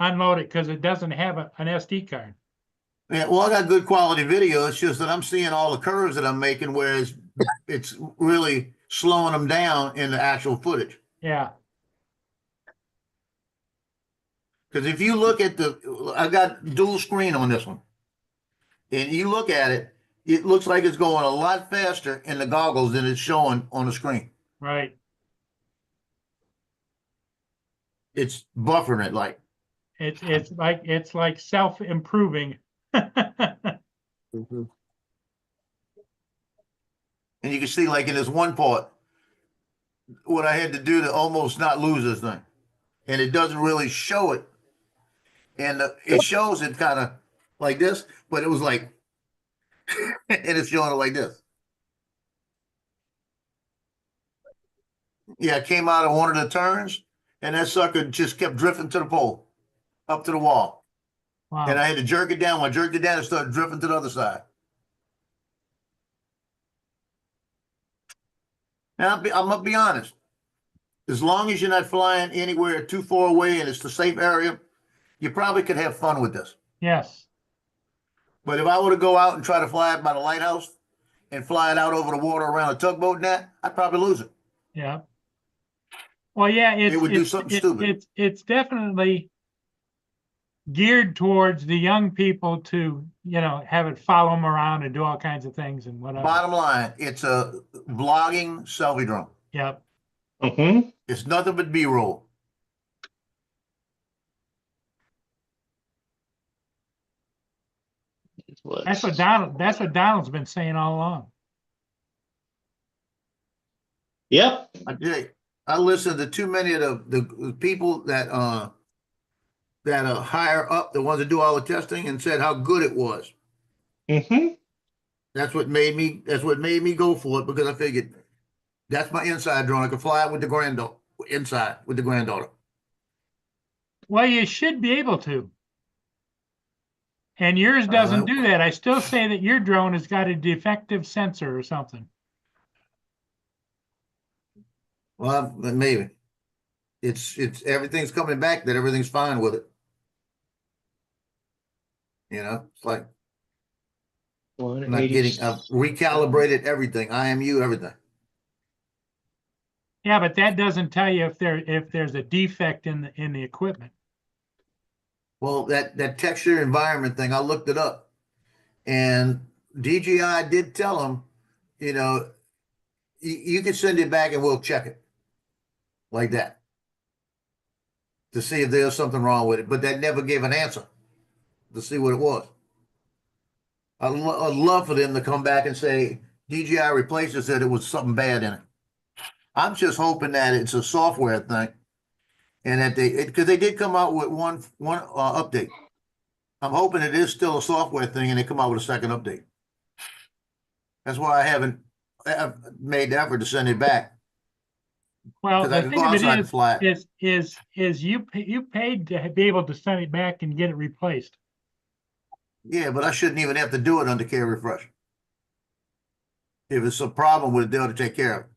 unload it, because it doesn't have an SD card. Yeah, well, I got good quality video. It's just that I'm seeing all the curves that I'm making, whereas it's really slowing them down in the actual footage. Yeah, Because if you look at I got dual screen on this one, and you look at it, it looks like it's going a lot faster in the goggles than it's showing on the screen. right. It's buffering it like. It's like self-improving. Mm-hmm. And you can see, like in this one part, what I had to do to almost not lose this thing. And it doesn't really show it. And it shows it kind of like this, but it was like, and it's showing it like this. Yeah, it came out of one of the turns, and that sucker just kept drifting to the pole, up to the wall. Wow. And I had to jerk it down. When I jerked it down, it started drifting to the other side. Now, I'm going to be honest. As long as you're not flying anywhere too far away and it's the safe area, you probably could have fun with this. Yes. But if I were to go out and try to fly it by the lighthouse and fly it out over the water around a tugboat and that, I'd probably lose it. Yeah. Well, yeah, It would do something stupid. It's definitely geared towards the young people to, have it follow them around and do all kinds of things and whatever. Bottom line, it's a vlogging selfie drone. Yep. Mm-hmm. It's nothing but B-roll. That's what Donald's been saying all along. Yep. I listen to too many of the people that are higher up, the ones that do all the testing, and said how good it was. Mm-hmm. That's what made me go for it, because I figured that's my inside drone. I could fly it with the granddaughter inside with the granddaughter. Well, you should be able to. And yours doesn't do that. I still say that your drone has got a defective sensor or something. Well, maybe. It's everything's coming back that everything's fine with it. It's like not getting. I've recalibrated everything, IMU, everything. Yeah, but that doesn't tell you if there's a defect in the equipment. Well, that texture environment thing, I looked it up, and DJI did tell them, you can send it back and we'll check it like that to see if there's something wrong with it. But they never gave an answer to see what it was. I'd love for them to come back and say DJI replaced it, said it was something bad in it. I'm just hoping that it's a software thing, and that because they did come out with one update. I'm hoping it is still a software thing, and they come out with a second update. That's why I haven't made the effort to send it back. Well, Because I the can thing go of outside it and fly it. is you paid to be able to send it back and get it replaced. Yeah, but I shouldn't even have to do it under care refresh. If it's a problem with it, they'll take care of it.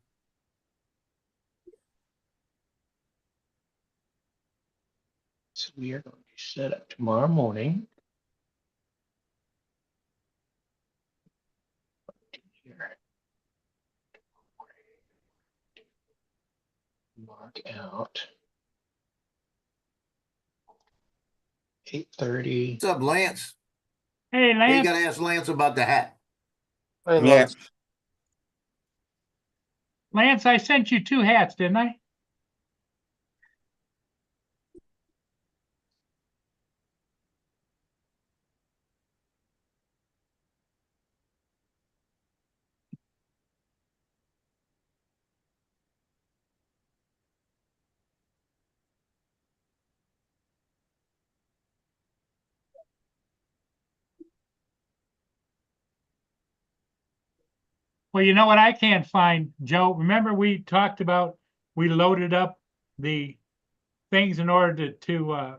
So we are going to set up tomorrow morning. Here. Mark out 8:30. What's up, Lance? Hey, Hey, you Lance, gotta ask Lance about the hat. Hang Yeah. on. Lance, I sent you 2 hats, didn't I? Well, you know what I can't find, Joe? Remember we talked about, we loaded up the things in order to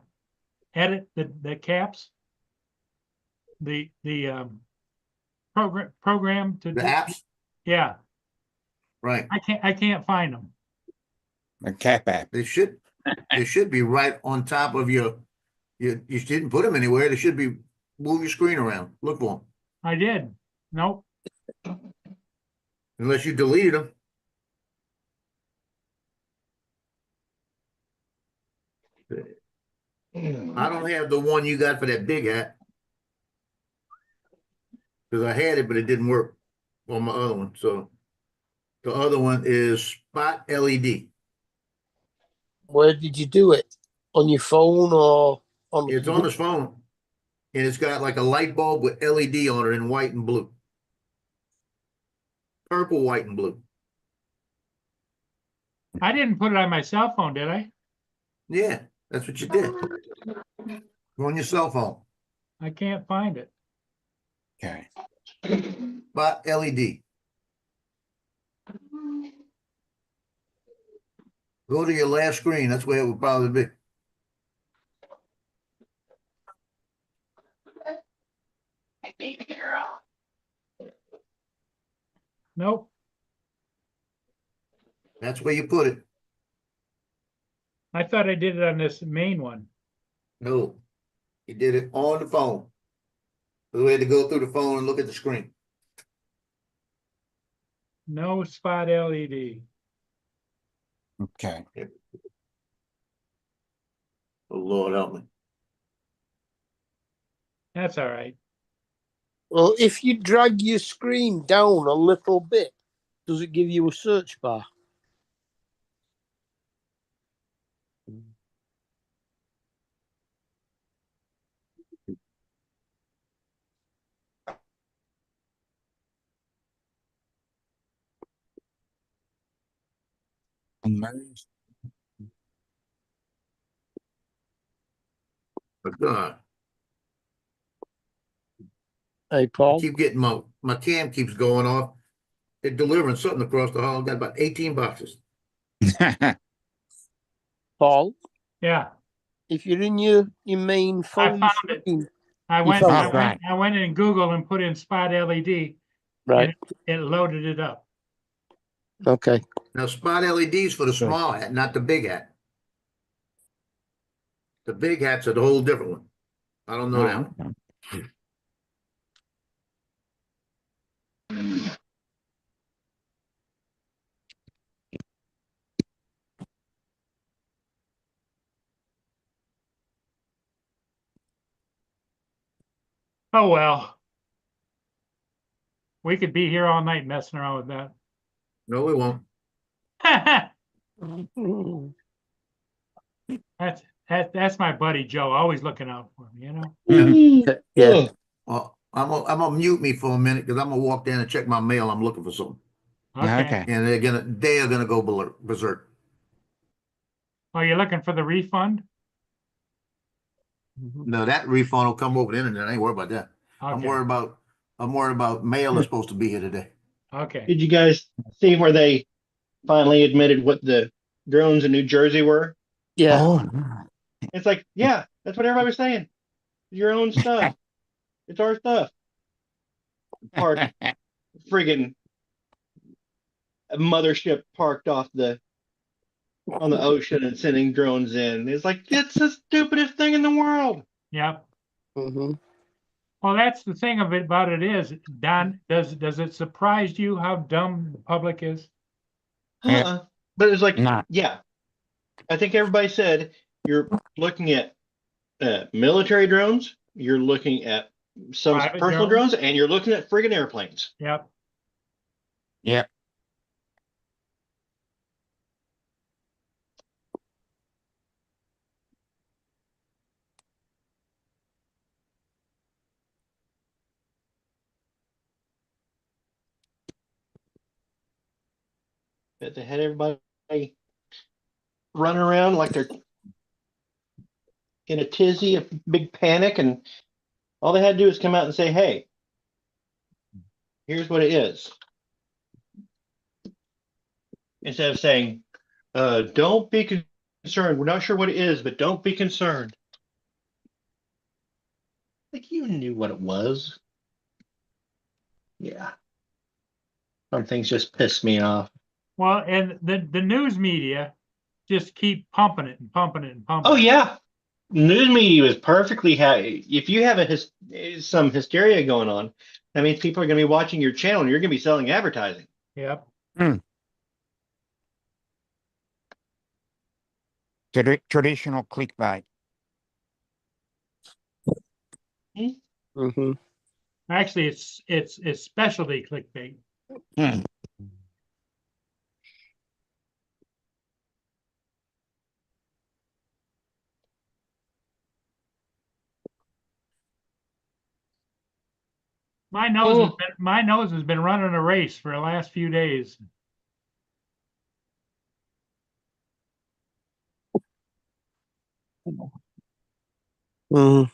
edit the caps? The program to The apps, yeah, right? I can't find them. The cap app. They should be right on top of your. You didn't put them anywhere. They should be. Move your screen around. Look for them. I did. Nope. Unless you deleted them. I don't have the one you got for that big hat. Because I had it, but it didn't work on my other one. So the other one is Spot LED. Where did you do it? On your phone or on the It's on his phone. And it's got like a light bulb with LED on it in white and blue. Purple, white, and blue. I didn't put it on my cell phone, did I? Yeah, that's what you did. Go on your cell phone. I can't find it. Okay. Spot LED. Go to your last screen. That's where it would probably be. Hey, baby girl. Nope. That's where you put it. I thought I did it on this main one. No, you did it on the phone. We had to go through the phone and look at the screen. No Spot LED. Okay. Oh, Lord help me. That's all right. Well, if you drag your screen down a little bit, does it give you a search bar? But God, Hey, I Paul. keep getting my cam keeps going off. They're delivering something across the hall. Got about 18 boxes. Paul, Yeah, if you're in your main phone found it. screen, I You went, found I it. went, I went in Google and put in Spot LED. right? It loaded it up. Okay. Now, Spot LEDs for the small hat, not the big hat. The big hat's a whole different one. I don't know that one. Oh, well. We could be here all night messing around with No, we won't. that. That's my buddy Joe, always looking out for me, you know? Yeah. I'm gonna mute me for a minute because I'm gonna walk down and check my mail. I'm looking for something, Okay. and they are gonna go berserk. Are you looking for the refund? No, that refund will come over the internet. I ain't worried about that. I'm Okay, worried about mail that's supposed to be here today. okay. Did you guys see where they finally admitted what the drones in New Jersey were? Yeah. Oh, It's like, yeah, that's what everybody was saying. Your own stuff. It's our stuff. Park friggin' a mothership parked on the ocean and sending drones in. It's like it's the stupidest thing in the world. Yep. Mhm. Well, that's the thing of it about it is, Don, does it surprise you how dumb the public is? Yeah. But it's like, Nah. yeah, I think everybody said you're looking at military drones, you're looking at some Private personal drones? drones, and you're looking at friggin' airplanes. Yep. Yep. That they had everybody running around like they're in a tizzy, a big panic, and all they had to do is come out and say, "Hey, here's what it is," instead of saying, "Don't be concerned. We're not sure what it is, but don't be concerned." Like you knew what it was. Yeah, some things just piss me off. Well, and the news media just keep pumping it and pumping it and pumping Oh it. yeah, news media is perfectly if you have some hysteria going on, that means people are going to be watching your channel and you're going to be selling advertising. Yep. Traditional clickbait. Mhm. Actually, it's specialty clickbait. Hmm. My nose has been running a race for the last few days. Mhm.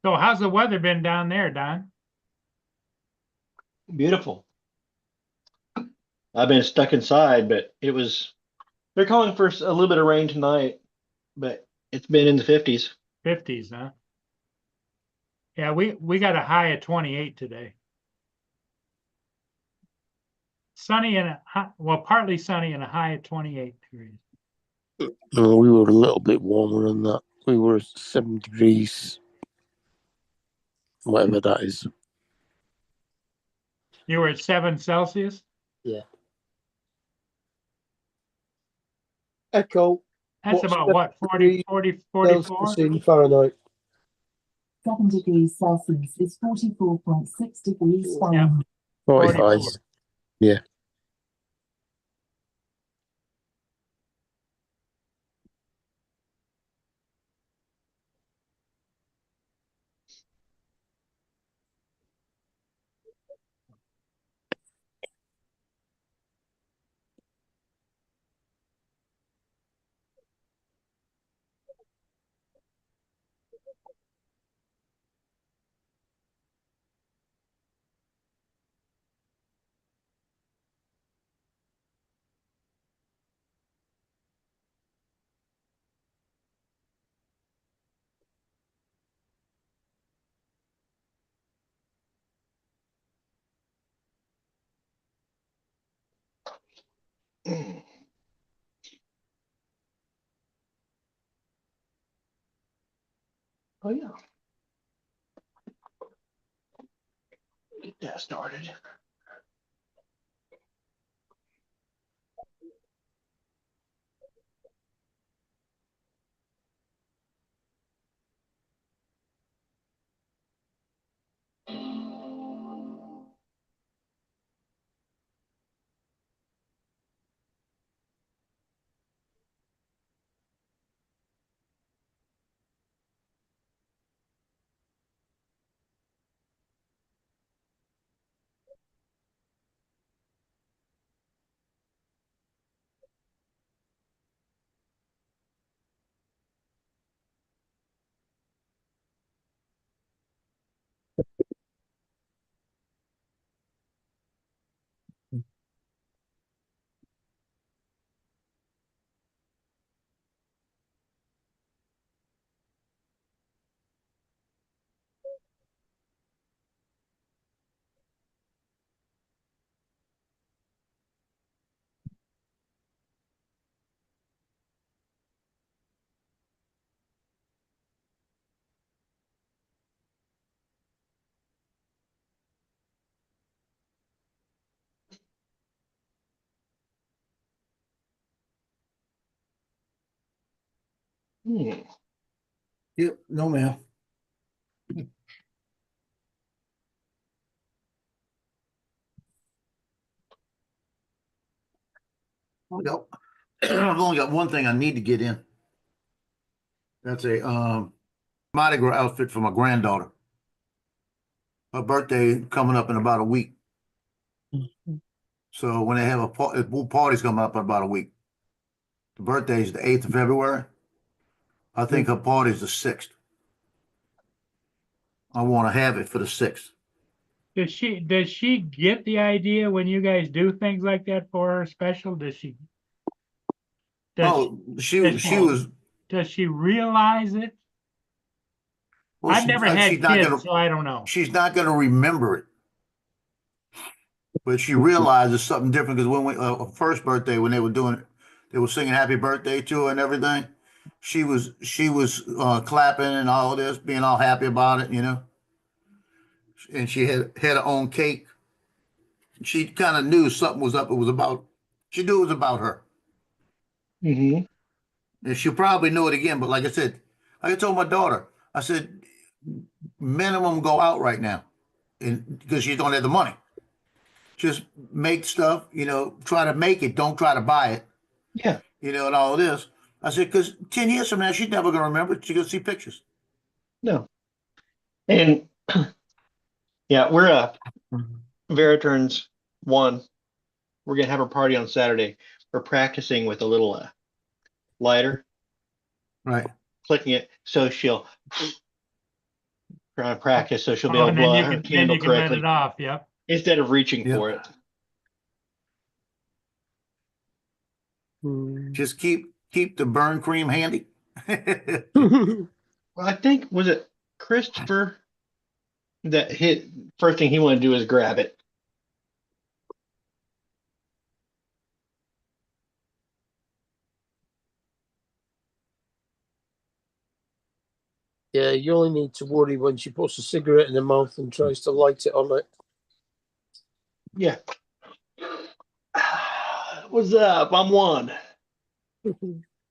So how's the weather been down there, Don? Beautiful. I've been stuck inside, but they're calling for a little bit of rain tonight, but it's been in the 50s. 50s, huh? Yeah, we got a high of 28 today. Sunny and partly sunny and a high of 28 degrees. No, we were a little bit warmer than that. We were 7 degrees, whatever that is. You were at 7 Celsius? Yeah. Echo. That's What's about the what, 40, degree 40, 44? Celsius in Fahrenheit? 7 degrees Celsius is 44.6 degrees Yeah. Fahrenheit. 45. 44. Yeah. Oh yeah. Get that started. Hmm. Yep, no mail. Yep. I've only got one thing I need to get in. That's a Mardi Gras outfit for my granddaughter. Her birthday coming up in about a week. So when they have a party's coming up in about a week. The birthday is the 8th of February. I think her party's the 6th. I want to have it for the 6th. Does she get the idea when you guys do things like that for her special? Does she? Oh, does she realize it? well, I've never had kids, so I don't know. she's not gonna remember it. But she realizes something different because when her first birthday, when they were doing it, they were singing happy birthday to her and everything. She was clapping and all this, being all happy about it, you know. And she had her own cake. She kind of knew something was up. She knew it was about her. Mm-hmm. And she'll probably know it again. But like I said, like I told my daughter, I said, minimum go out right now, and because she don't have the money. Just make stuff, you know, try to make it. Don't try to buy it, Yeah. you know, and all this. I said, because 10 years from now, she's never going to remember it. She's going to see pictures. No. And yeah, we're Vera turns 1. We're gonna have her party on Saturday. We're practicing with a little lighter, Right. clicking it so she'll try to practice so she'll be Oh, able to and blow then out you her can candle let correctly it off. Yep. instead of reaching Yep. for it. Just keep the burn cream handy. Well, I think was it Christopher that hit first thing he wanted to do is grab it. Yeah, you only need to worry when she puts a cigarette in her mouth and tries to light it on it. Yeah. What's up? I'm 1.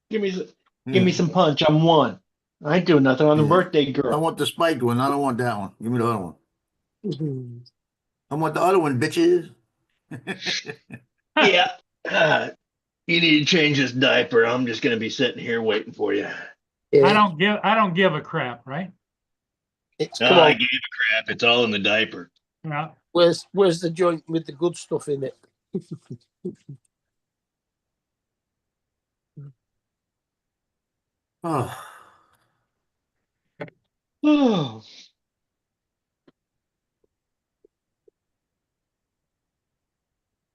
Give me some punch. I'm 1. I ain't doing nothing on the Yeah. birthday I girl. want the spiked one. I don't want that one. Give me the other one. I want the other one, bitches. Yeah. You need to change this diaper. I'm just gonna be sitting here waiting for you. Yeah, I don't give a crap, right? come on. I gave a crap. It's all in the diaper. Yeah. Where's the joint with the good stuff in it? Oh. Oh.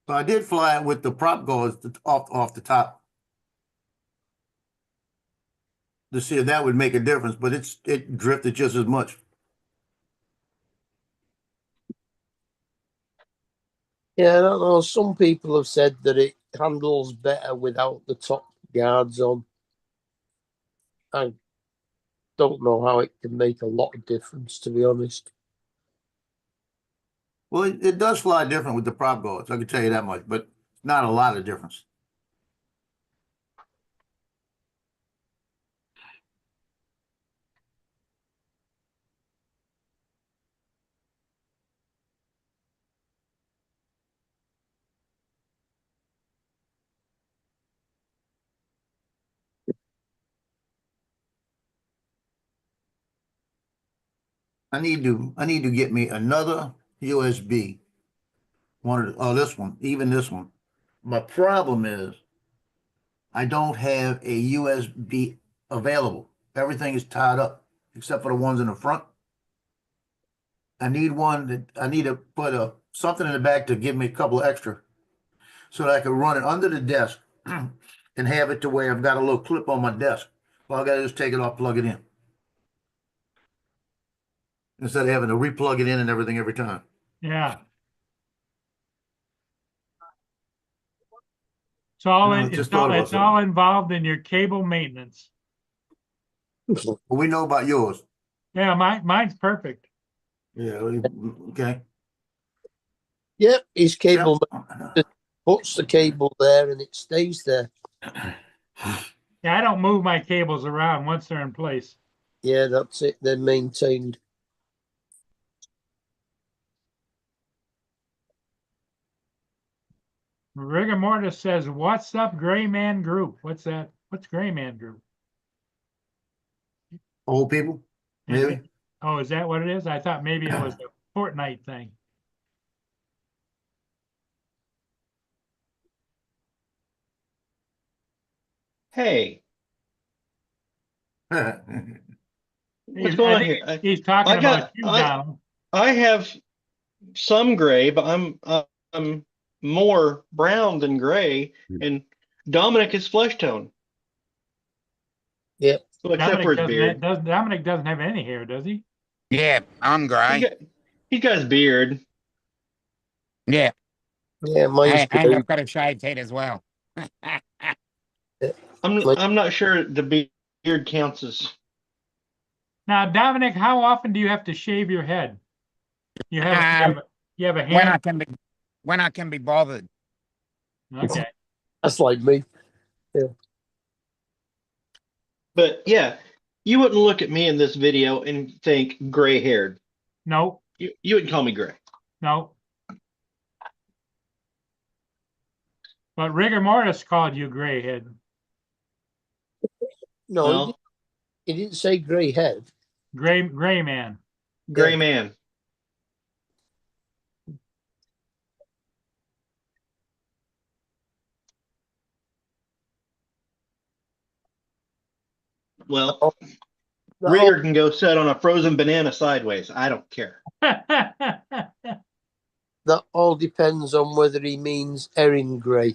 So I did fly it with the prop guards off the top to see if that would make a difference, but it drifted just as much. Yeah, I don't know. Some people have said that it handles better without the top guards on. I don't know how it can make a lot of difference, to be honest. Well, it does fly different with the prop guards. I can tell you that much, but not a lot of difference. I need to get me another USB. This one, even this one. My problem is I don't have a USB available. Everything is tied up except for the ones in the front. I need to put something in the back to give me a couple extra so that I can run it under the desk and have it to where I've got a little clip on my desk. Well, I got to just take it off, plug it in. Instead of having to replug it in and everything every time. Yeah. It's all No, just thought about it's all involved in your cable maintenance. Well, we know about yours. Yeah, mine's perfect. Yeah, okay. Yep, his cable Yep. puts the cable there and it stays there. Yeah, I don't move my cables around once they're in place. Yeah, that's it. They're maintained. Rigor Mortis says, "What's up, Gray Man Group?" What's that? What's Gray Man Group? Old people, Is maybe. it- Oh, is that what it is? I thought maybe it was a Fortnite thing. Hey, He's- what's going I on think here? he's talking I about got you, Donald. I have some gray, but I'm more brown than gray, and Dominic is flesh tone. Yep. Well, except for his beard. Dominic doesn't have any hair, does he? Yeah, I'm He's grey. got, he's got his beard. Yeah, Yeah, mine's and grey. I've got a shaved head as well. I'm not sure the beard counts as. Now, Dominic, how often do you have to shave your head? You have you have a when I hand. can be bothered. Okay. That's like me. But yeah, you wouldn't look at me in this video and think gray haired. No, You wouldn't call me gray. no. But Rigor Mortis called you gray head. No, Well, he didn't say grey head. Gray man. gray Yeah. man. Well, Oh, that Rigger can go sit on a frozen banana sideways. I don't care. That all depends on whether he means Erin Grey.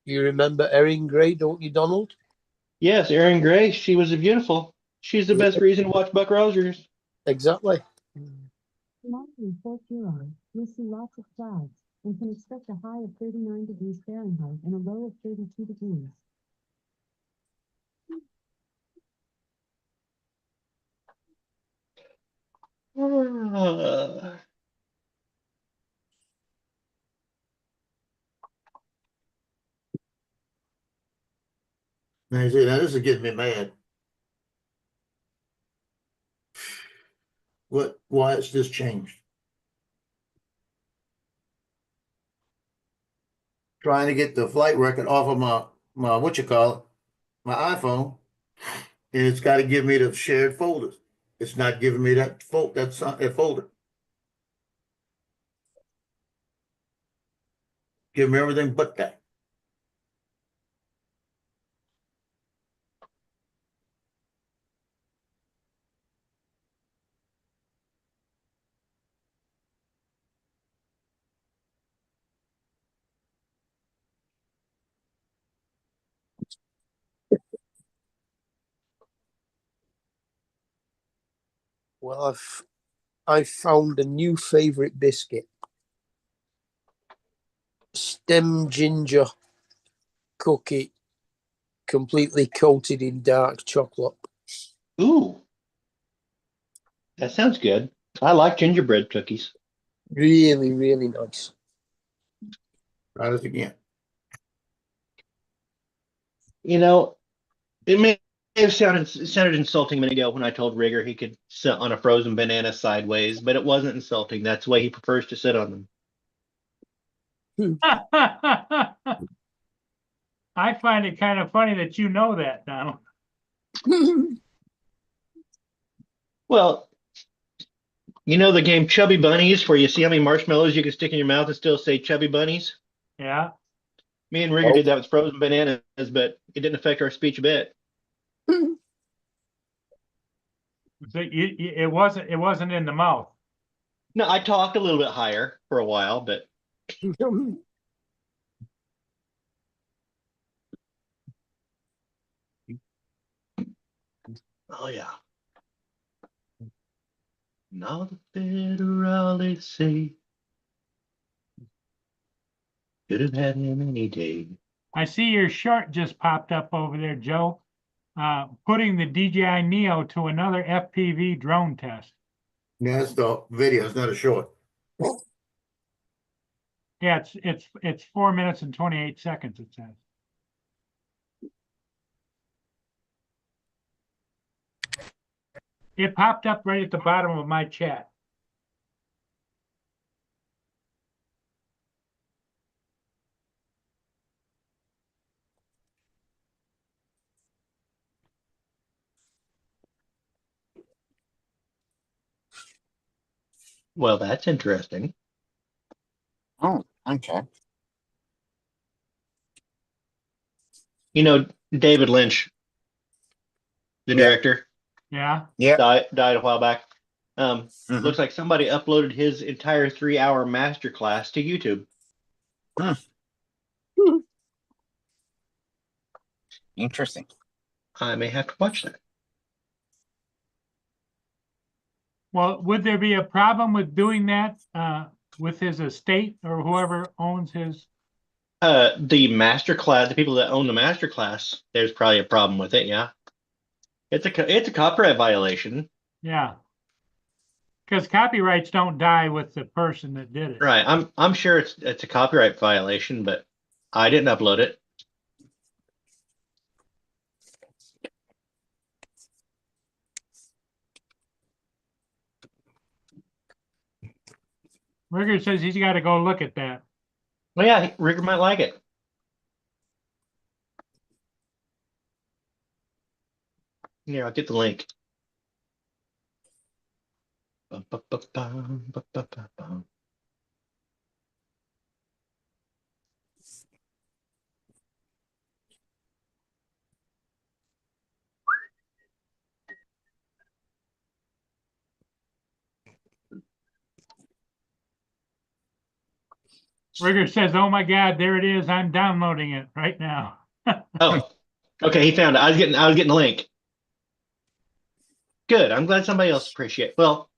You remember Erin Grey, don't you, Donald? Yes, Erin Gray, she was beautiful. She's the best reason to watch Buck Rogers. Exactly. Tonight in Port Huron, you'll see lots of clouds and can expect a high of 39 degrees Fahrenheit and a low of 32 degrees. Now, you see, now this is getting me mad. Why it's just changed? Trying to get the flight record off of my my iPhone, and it's got to give me the shared folders. It's not giving me that folder. Give me everything but that. Well, I've found a new favourite biscuit. Stem ginger cookie, completely coated in dark chocolate. Ooh, that sounds good. I like gingerbread cookies. Really, really nice. Try this again. You know, it may have sounded insulting a minute ago when I told Rigger he could sit on a frozen banana sideways, but it wasn't insulting. That's the way he prefers to sit on them. I find it kind of funny that you know that, Donald. Well, you know the game Chubby Bunnies, where you see how many marshmallows you can stick in your mouth and still say Chubby Bunnies? Yeah. Me and Rigger did that with frozen bananas, but it didn't affect our speech a bit. So it wasn't in the mouth. No, I talked a little bit higher for a while, but oh yeah. Now the federale say could have had him any day. I see your short just popped up over there, Joe. Putting the DJI Neo to another FPV drone test. Yeah, it's the video. It's not a short. Yeah, it's 4 minutes and 28 seconds, it says. It popped up right at the bottom of my chat. Well, that's interesting. Oh, okay. You know, David Lynch, the Yeah. director, Yeah, Yeah. died a while back. Mhm. Looks like somebody uploaded his entire 3-hour masterclass to YouTube. Interesting. I may have to watch that. well, would there be a problem with doing that with his estate or whoever owns his? The masterclass, the people that own the masterclass, there's probably a problem with it. Yeah, it's a copyright violation. Yeah, because copyrights don't die with the person that did it. Right. I'm sure it's a copyright violation, but I didn't upload it. Rigger says he's got to go look at that. Well, yeah, Rigger might like it. Here, I'll get the link. Bum, bum, bum, bum, bum, bum, bum, bum. Rigger says, "Oh my God, there it is! I'm downloading it right now." Oh, okay, he found it. I was getting the link. Good. I'm glad somebody else appreciates. Well,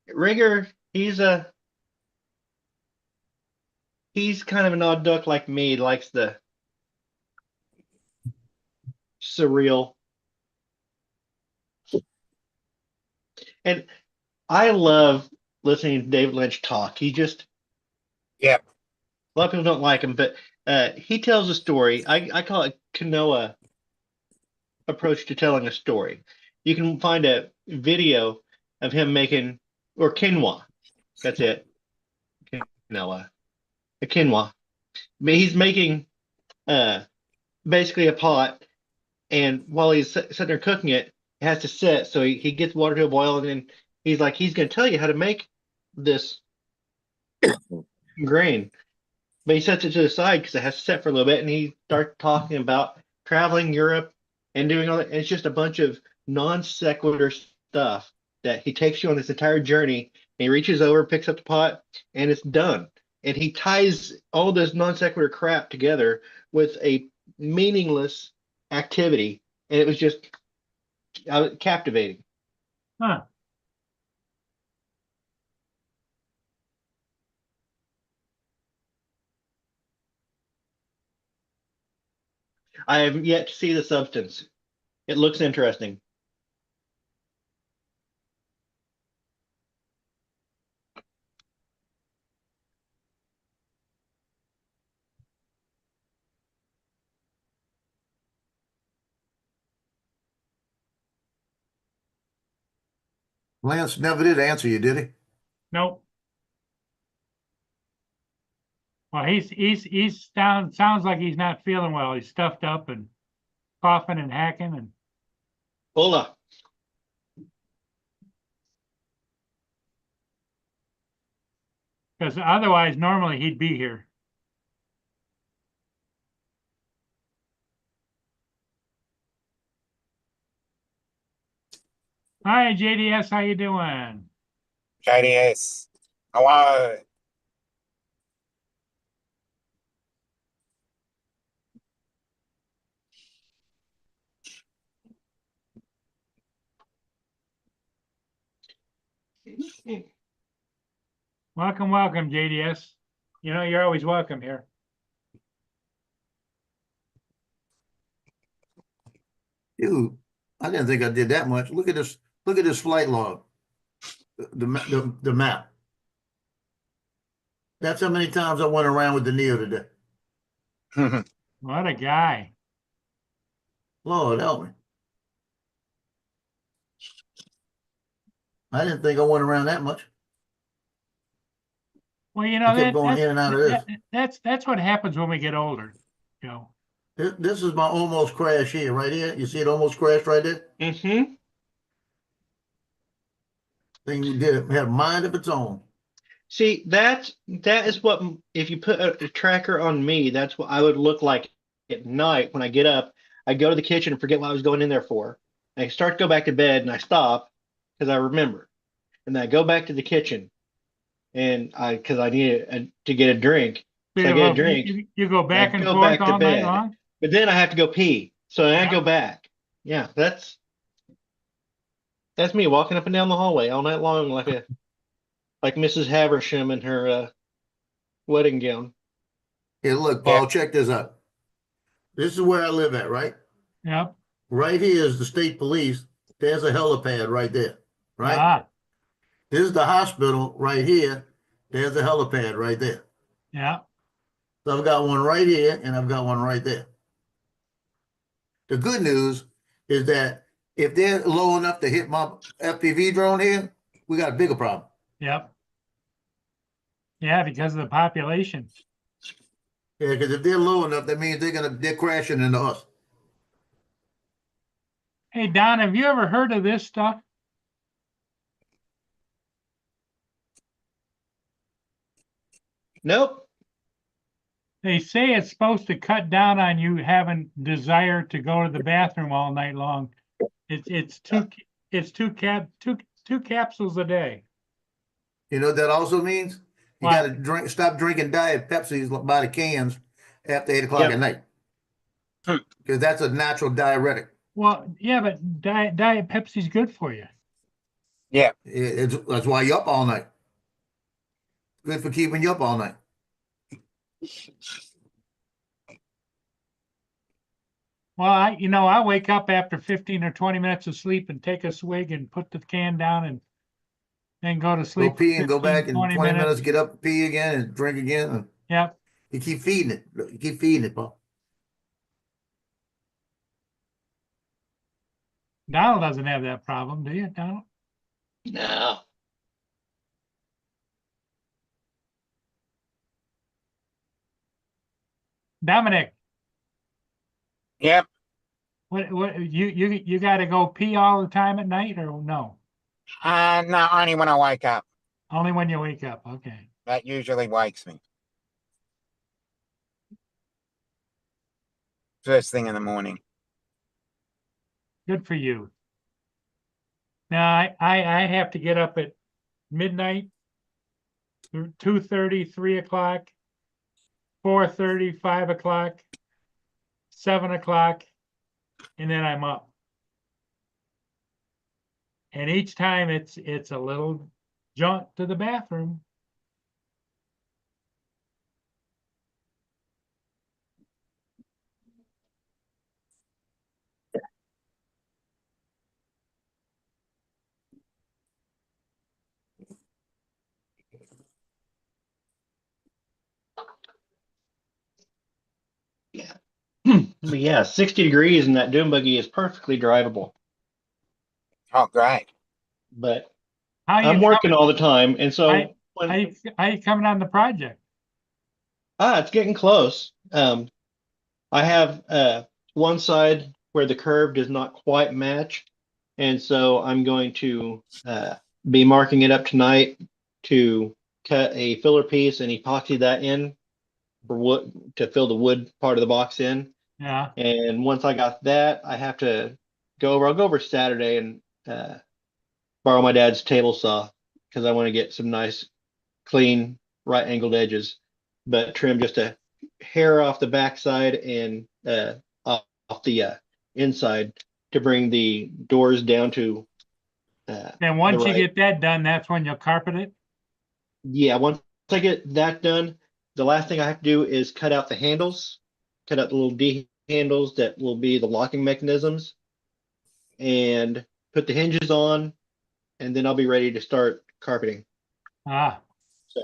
Rigger, he's kind of an odd duck like me. He likes the surreal. And I love listening to David Lynch talk. He just, Yep. a lot of people don't like him, but he tells a story. I call it Kanoa approach to telling a story. You can find a video of him making, or quinoa. That's it. Quinoa. A quinoa. He's making basically a pot, and while he's sitting there cooking it, it has to set. So he gets water to a boil, and then he's like, he's going to tell you how to make this grain. But he sets it to the side because it has to set for a little bit, and he starts talking about traveling Europe and doing all that. And it's just a bunch of non sequitur stuff that he takes you on this entire journey. And he reaches over, picks up the pot, and it's done. And he ties all this non sequitur crap together with a meaningless activity, and it was just captivating. Huh. I have yet to see the substance. It looks interesting. Lance never did answer you, did he? Nope. Well, he's down. Sounds like he's not feeling well. He's stuffed up and coughing and hacking, and Hola. because otherwise, normally he'd be here. Hi, JDS. How you doing? JDS. Hello. Welcome, welcome, JDS. You know, you're always welcome here. Dude, I didn't think I did that much. Look at this. Look at this flight log. The map. That's how many times I went around with the Neo today. What a guy. Lord help me. I didn't think I went around that much. Well, you I know, kept going in and out of this. that's what happens when we get older, you know. This is my almost crash here, right here. You see it almost crashed right there? Mm-hmm. Thing did had a mind of its own. See, that is what, if you put a tracker on me, that's what I would look like at night when I get up. I go to the kitchen and forget what I was going in there for. I start to go back to bed and I stop because I remember. And then I go back to the kitchen and because I need to get a drink. So I get a drink. You go and back I and go forth back to all night bed. long? But then I have to go pee. So then I Yeah. go back. Yeah, that's me walking up and down the hallway all night long like Mrs. Haversham in her wedding gown. Here, look, Paul, check this out. This is where I live at, right? Yep. Right here is the state police. There's a helipad right there, right? Ah, This is the hospital right here. There's a helipad right there. yeah. So I've got one right here and I've got one right there. The good news is that if they're low enough to hit my FPV drone here, we got a bigger problem. Yep. Yeah, because of the population. Yeah, because if they're low enough, that means they're crashing into us. Hey, Don, have you ever heard of this stuff? Nope. They say it's supposed to cut down on you having desire to go to the bathroom all night long. It's two capsules a day. You know what that also means? You What? got to stop drinking Diet Pepsis by the cans after 8 o'clock Yep. at night. Because that's a natural diuretic. Well, yeah, but Diet Pepsi's good for you. That's why you're up all night. Good for keeping you up all night. Well, I wake up after 15 or 20 minutes of sleep and take a swig and put the can down and then go to Go sleep. pee and go 15, back in 20 minutes, get up, pee again, and drink again. And Yep. you keep feeding it. You keep feeding it, Paul. Donald doesn't have that problem, do you, Donald? No. Dominic, Yep. what you got to go pee all the time at night or no? No, only when I wake up. Only when you wake up. Okay. That usually wakes me. First thing in the morning. Good for you. Now I have to get up at midnight, 2:30, 3 o'clock, 4:30, 5 o'clock, 7 o'clock, and then I'm up. And each time it's a little jaunt to the bathroom. But yeah, 60 degrees and that dune buggy is perfectly drivable. Oh, great. But How I'm you working all the time, and so how you coming on the project? it's getting close. I have one side where the curve does not quite match, and so I'm going to be marking it up tonight to cut a filler piece and epoxy that in for wood to fill the wood part of the box in. Yeah. And once I got that, I have to go over. I'll go over Saturday and borrow my dad's table saw because I want to get some nice, clean, right angled edges, but trim just a hair off the backside and off the inside to bring the doors down to. Then once you right. get that done, that's when you'll carpet it. Yeah, once I get that done, the last thing I have to do is cut out the handles, cut out the little D handles that will be the locking mechanisms, and put the hinges on, and then I'll be ready to start carpeting. Ah, So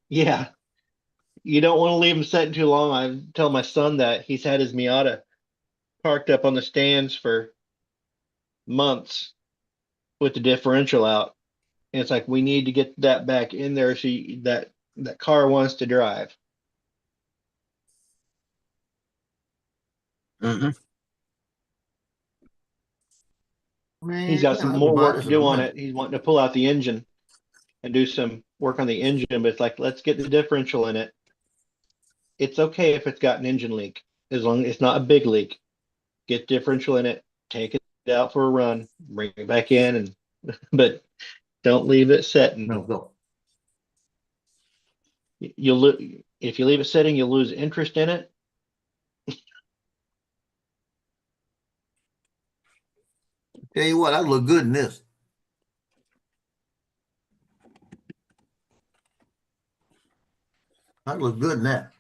Yeah, you don't want to leave them sitting too long. I tell my son that he's had his Miata parked up on the stands for months with the differential out. And it's like we need to get that back in there so that car wants to drive. Hmm. He's Man, got some I could more buy work to this in a do on minute. it. He's wanting to pull out the engine and do some work on the engine, but it's like let's get the differential in it. It's okay if it's got an engine leak, as long as it's not a big leak. Get differential in it, take it out for a run, bring it back in, and but don't leave it sitting. No, go. You'll if you leave it sitting, you'll lose interest in it. Tell you what, I look good in this. I look good in that.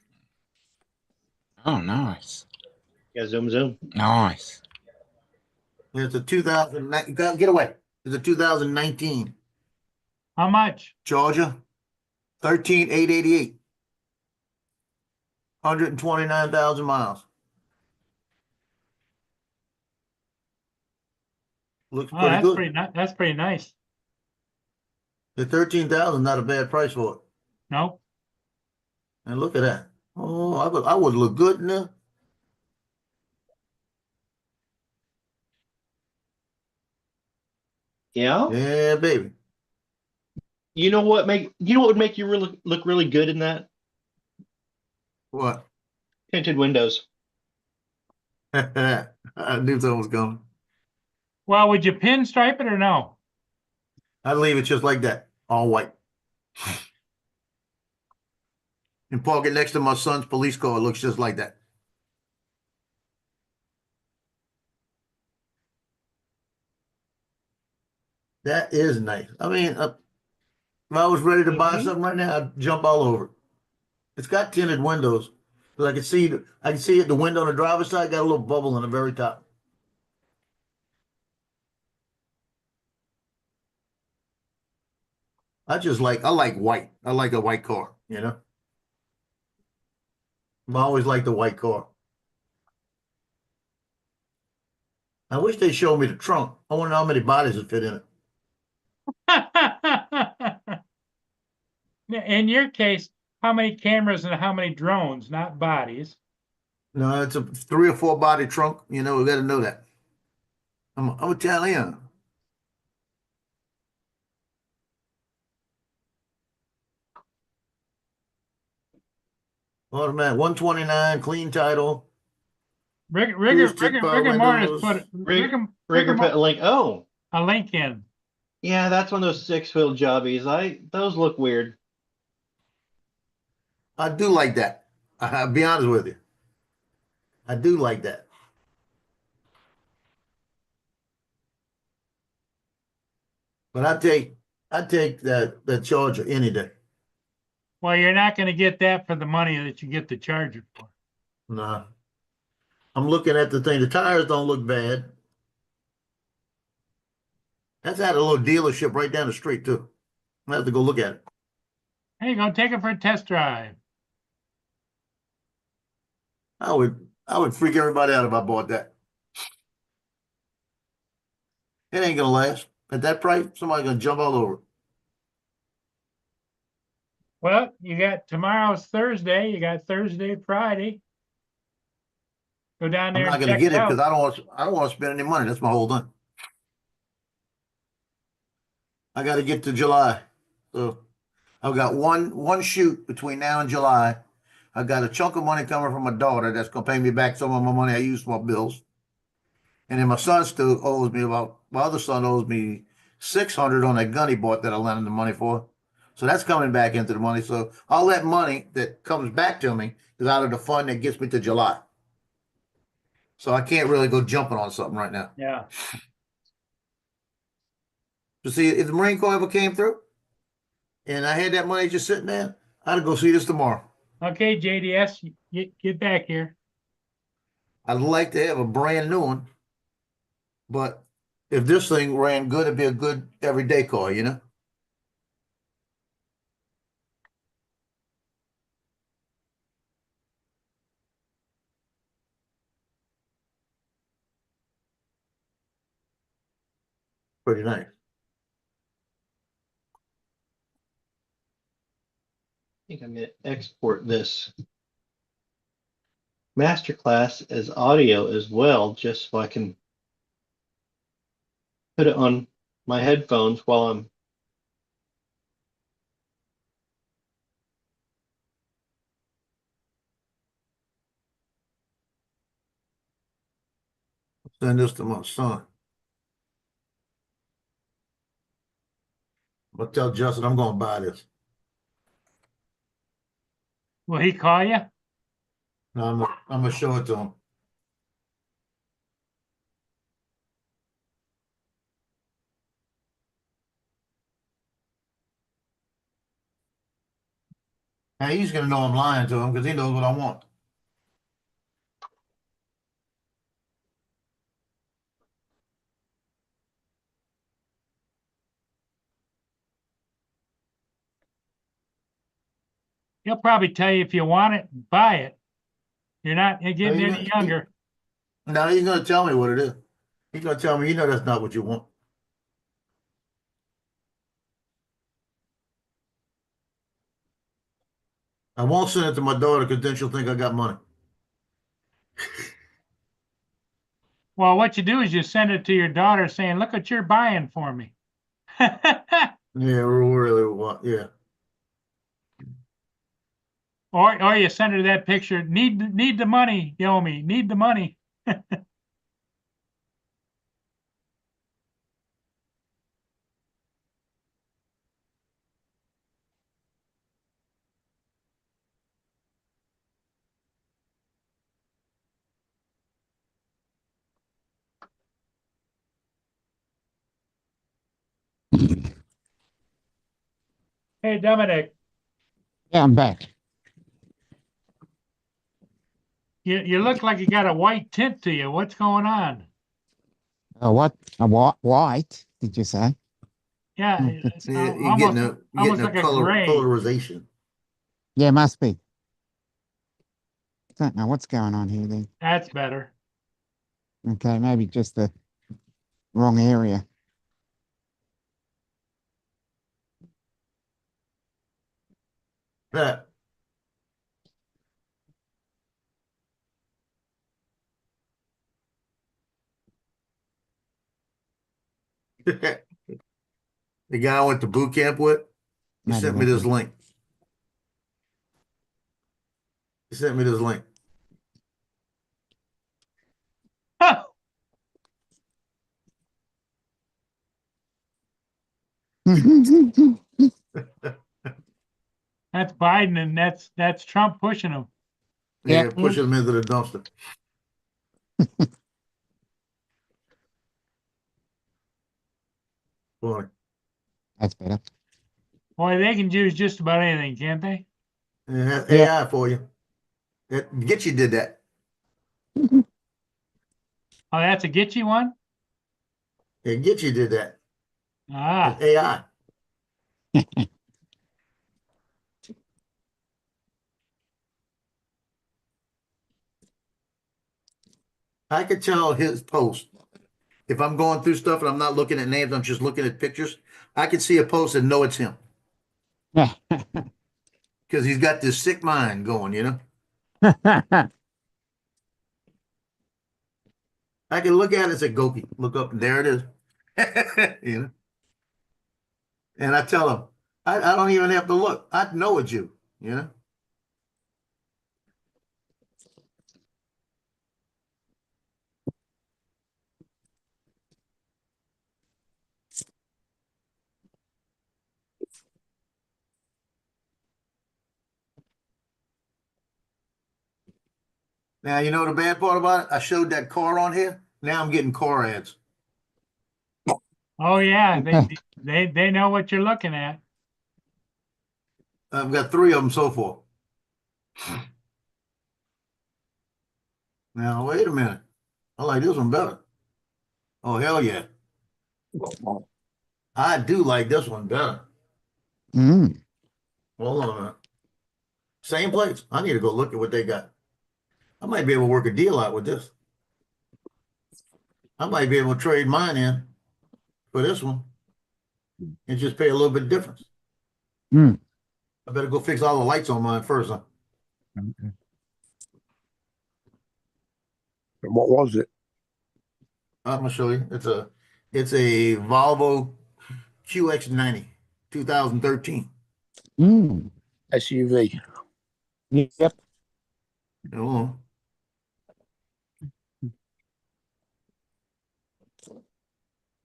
Oh, nice. Yeah, zoom zoom. Nice. It's a 2009. Get away. It's a 2019 How much? Georgia, 13,888, 129,000 miles. Looks Oh, pretty that's good. pretty nice. That's pretty nice. The 13,000 not a bad price for it. Nope. And look at that. Oh, I would look good in there. Yeah. Yeah, baby. You know what would make you really look really good in that? What? Tinted windows. I knew something was coming. Well, would you pinstripe it or no? I'd leave it just like that, all white. And park it next to my son's police car. It looks just like that. That is nice. I mean, if I was ready to buy Mhm. something right now, I'd jump all over it. It's got tinted windows, but I can see it. The window on the driver's side got a little bubble on the very top. I like white. I like a white car. I always like the white car. I wish they showed me the trunk. I wonder how many bodies would fit in it. In your case, how many cameras and how many drones, not bodies? No, it's a 3 or 4 body trunk. We got to know that. I'm Italian. Automatic 129, clean title. Rigor Power Mortis windows. put Rigger put a link. Oh, a link in. yeah, that's one of those 6-wheel jobbies. Those look weird. I do like that. I'll be honest with you. I do like that. But I take that Charger any day. Well, you're not going to get that for the money that you get the Charger for. Nah. I'm looking at the thing. The tires don't look bad. That's at a little dealership right down the street too. I have to go look at it. Hey, go take it for a test drive. I would freak everybody out if I bought that. It ain't gonna last. At that price, somebody's gonna jump all over it. Well, you got tomorrow's Thursday. You got Thursday, Friday. Go down I'm there not and gonna check get it it because out. I don't want to spend any money. That's my whole thing. I got to get to July. So I've got one shoot between now and July. I got a chunk of money coming from my daughter that's gonna pay me back some of my money I used for my bills. And then my son still owes me my other son owes me 600 on that gun he bought that I lent him the money for. So that's coming back into the money. So all that money that comes back to me is out of the fund that gets me to July. So I can't really go jumping on something right now. Yeah. To see if the Marine Corps ever came through and I had that money just sitting there, I'd go see this tomorrow. Okay, JDS, get back here. I'd like to have a brand new one, but if this thing ran good, it'd be a good everyday car. Pretty nice. I think I'm gonna export this masterclass as audio as well, just so I can put it on my headphones while I'm Send this to my son. I'll tell Justin I'm gonna buy this. Will he call you? No, I'm gonna show it to him. Now he's gonna know I'm lying to him because he knows what I want. He'll probably tell you if you want it, buy it. You're not getting you any gonna- younger. Now he's gonna tell me what it is. He's gonna tell me, that's not what you want. I won't send it to my daughter because then she'll think I got money. Well, what you do is you send it to your daughter saying, look what you're buying for me. Yeah, really what? Yeah. Or you send her that picture, need the money, Yomi, need the money. Hey, Dominic, Yeah, I'm back. you look like you got a white tint to you. What's going on? What? A white? Did you say? Yeah, it's Yeah, you're almost, getting almost a like a color gray. colorization. Yeah, must be. Don't know what's going on here then. That's better. Okay, maybe just the wrong area. That. The guy I went to boot camp with, he Maybe sent me that this one. link. He sent me this link. That's Biden and that's Trump pushing him. Yeah, Yeah. pushes him into the dumpster. Boy, That's better. Boy, they can use just about anything, can't they? yeah, that's Yeah. AI for you. Get you did that. Oh, that's a Gitchy one? Yeah, get you did that. Ah, It's AI. I could tell his post. If I'm going through stuff and I'm not looking at names, I'm just looking at pictures. I can see a post and know it's him because he's got this sick mind going. I can look at it and say, Gopi, look up, and there it is. And I tell him, I don't even have to look. I know it's you. Now, you know the bad part about it? I showed that car on here. Now I'm getting car ads. oh yeah, they know what you're looking at. I've got 3 of them so far. Now, wait a minute. I like this one better. Oh, hell yeah. I do like this one better. Mm. Hold on a minute. Same place. I need to go look at what they got. I might be able to work a deal out with this. I might be able to trade mine in for this one and just pay a little bit difference. Hmm. I better go fix all the lights on mine first, huh? Okay. And what was it? I'm gonna show you. It's a Volvo QX90, 2013. Mm. SUV. Yep. Hold on.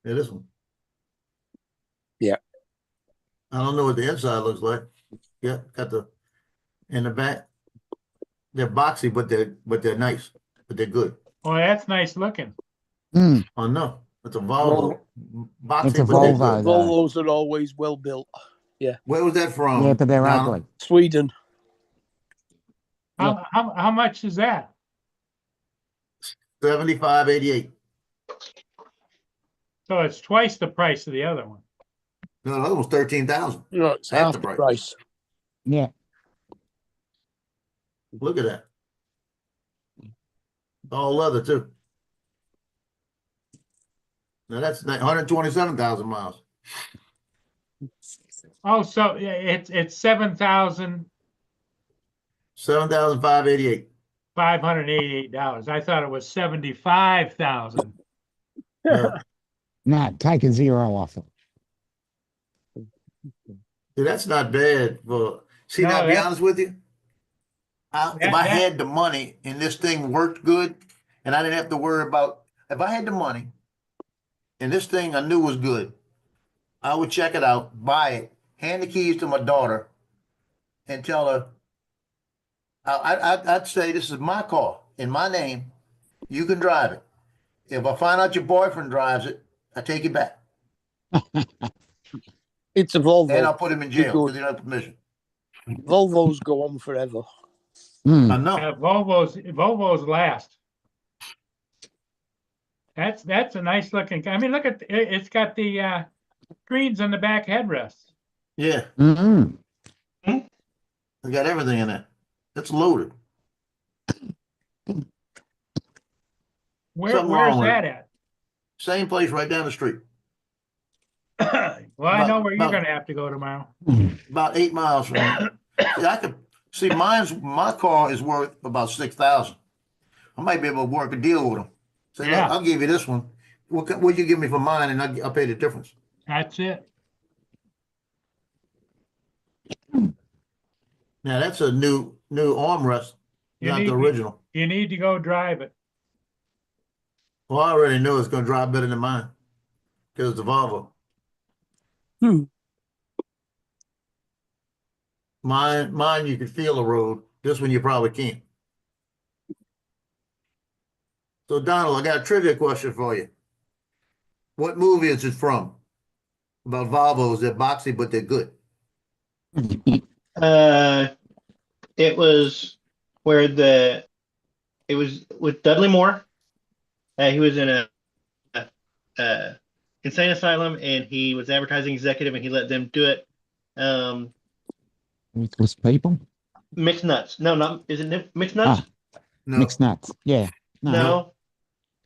Yeah, this one. Yeah. I don't know what the inside looks like. Yeah, got the in the back. They're boxy, but they're nice, but they're good. Well, that's nice looking. Mm. Oh no, it's a Volvo. Boxy, It's a but they're Volvo. good. though. Volvos are always well built. Where was that from? Yeah, but they're Donna? ugly. Sweden. How much is that? 75.88. So it's twice the price of the other one. No, the other one's 13,000. No, it's Half half the the price. price. Yeah. Look at that. All leather too. Now that's 127,000 miles. Oh, so yeah, it's 7,588 $7,588. I thought it was 75,000. No. No, take a zero off it. Dude, that's not bad. For see, No, now to be that's- honest with you, if I had the money and this thing worked good, and I didn't have to worry about if I had the money and this thing I knew was good, I would check it out, buy it, hand the keys to my daughter, and tell her, I'd say this is my car in my name. You can drive it. If I find out your boyfriend drives it, I take it back It's a Volvo. and I'll put him in jail good. because he don't have permission. Volvos go on forever. Mm. I know. Volvo's last. That's a nice looking. I mean, look at it's got the screens on the back headrests. Yeah, Mm. I got everything in there. It's loaded. Something Where's wrong with that it. at? Same place right down the street. Well, I know where you're About- gonna have to go tomorrow. About 8 miles from here. See, I could see my car is worth about 6,000. I might be able to work a deal with them. Say, Yeah. look, I'll give you this one. What you give me for mine, and I'll pay the difference. That's it. Now that's a new armrest, You not need the to- original. You need to go drive it. Well, I already know it's going to drive better than mine because it's a Volvo. Hmm. Mine, you can feel the road. This one, you probably can't. So, Donald, I got a trivia question for you. What movie is it from? About Volvos, they're boxy, but they're good. It was where it was with Dudley Moore. He was in a insane asylum, and he was advertising executive, and he let them do it. Ruthless people. Mixed Nuts. No, not is it Mixed Nuts? No, Mixed nuts. Yeah. No.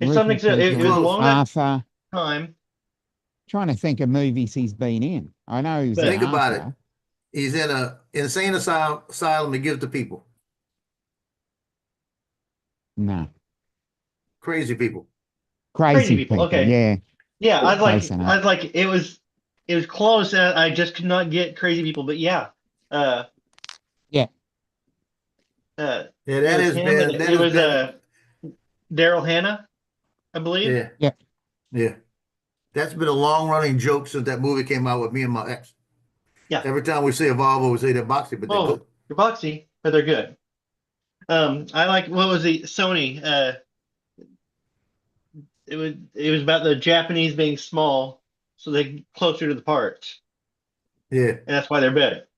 It's something. Ruthless It was People. long that Arthur. time. Trying to think of movies he's been in. I know he's But in think about it. Arthur. he's in a insane asylum to give to people. No. Crazy people. Crazy People, people. okay. Yeah. Yeah, Close enough. it was close. I just could not get Crazy People, but yeah. Yeah. Yeah, It that was has him, been. and That it has was been. Daryl Hannah, I believe. Yeah. Yeah. Yeah. That's been a long running joke since that movie came out with me and my ex. Yeah. Every time we see a Volvo, we say they're boxy, but they're Oh, good. they're boxy, but they're good. I like what was the Sony? It was about the Japanese being small, so they closer to the parts, Yeah. and that's why they're better.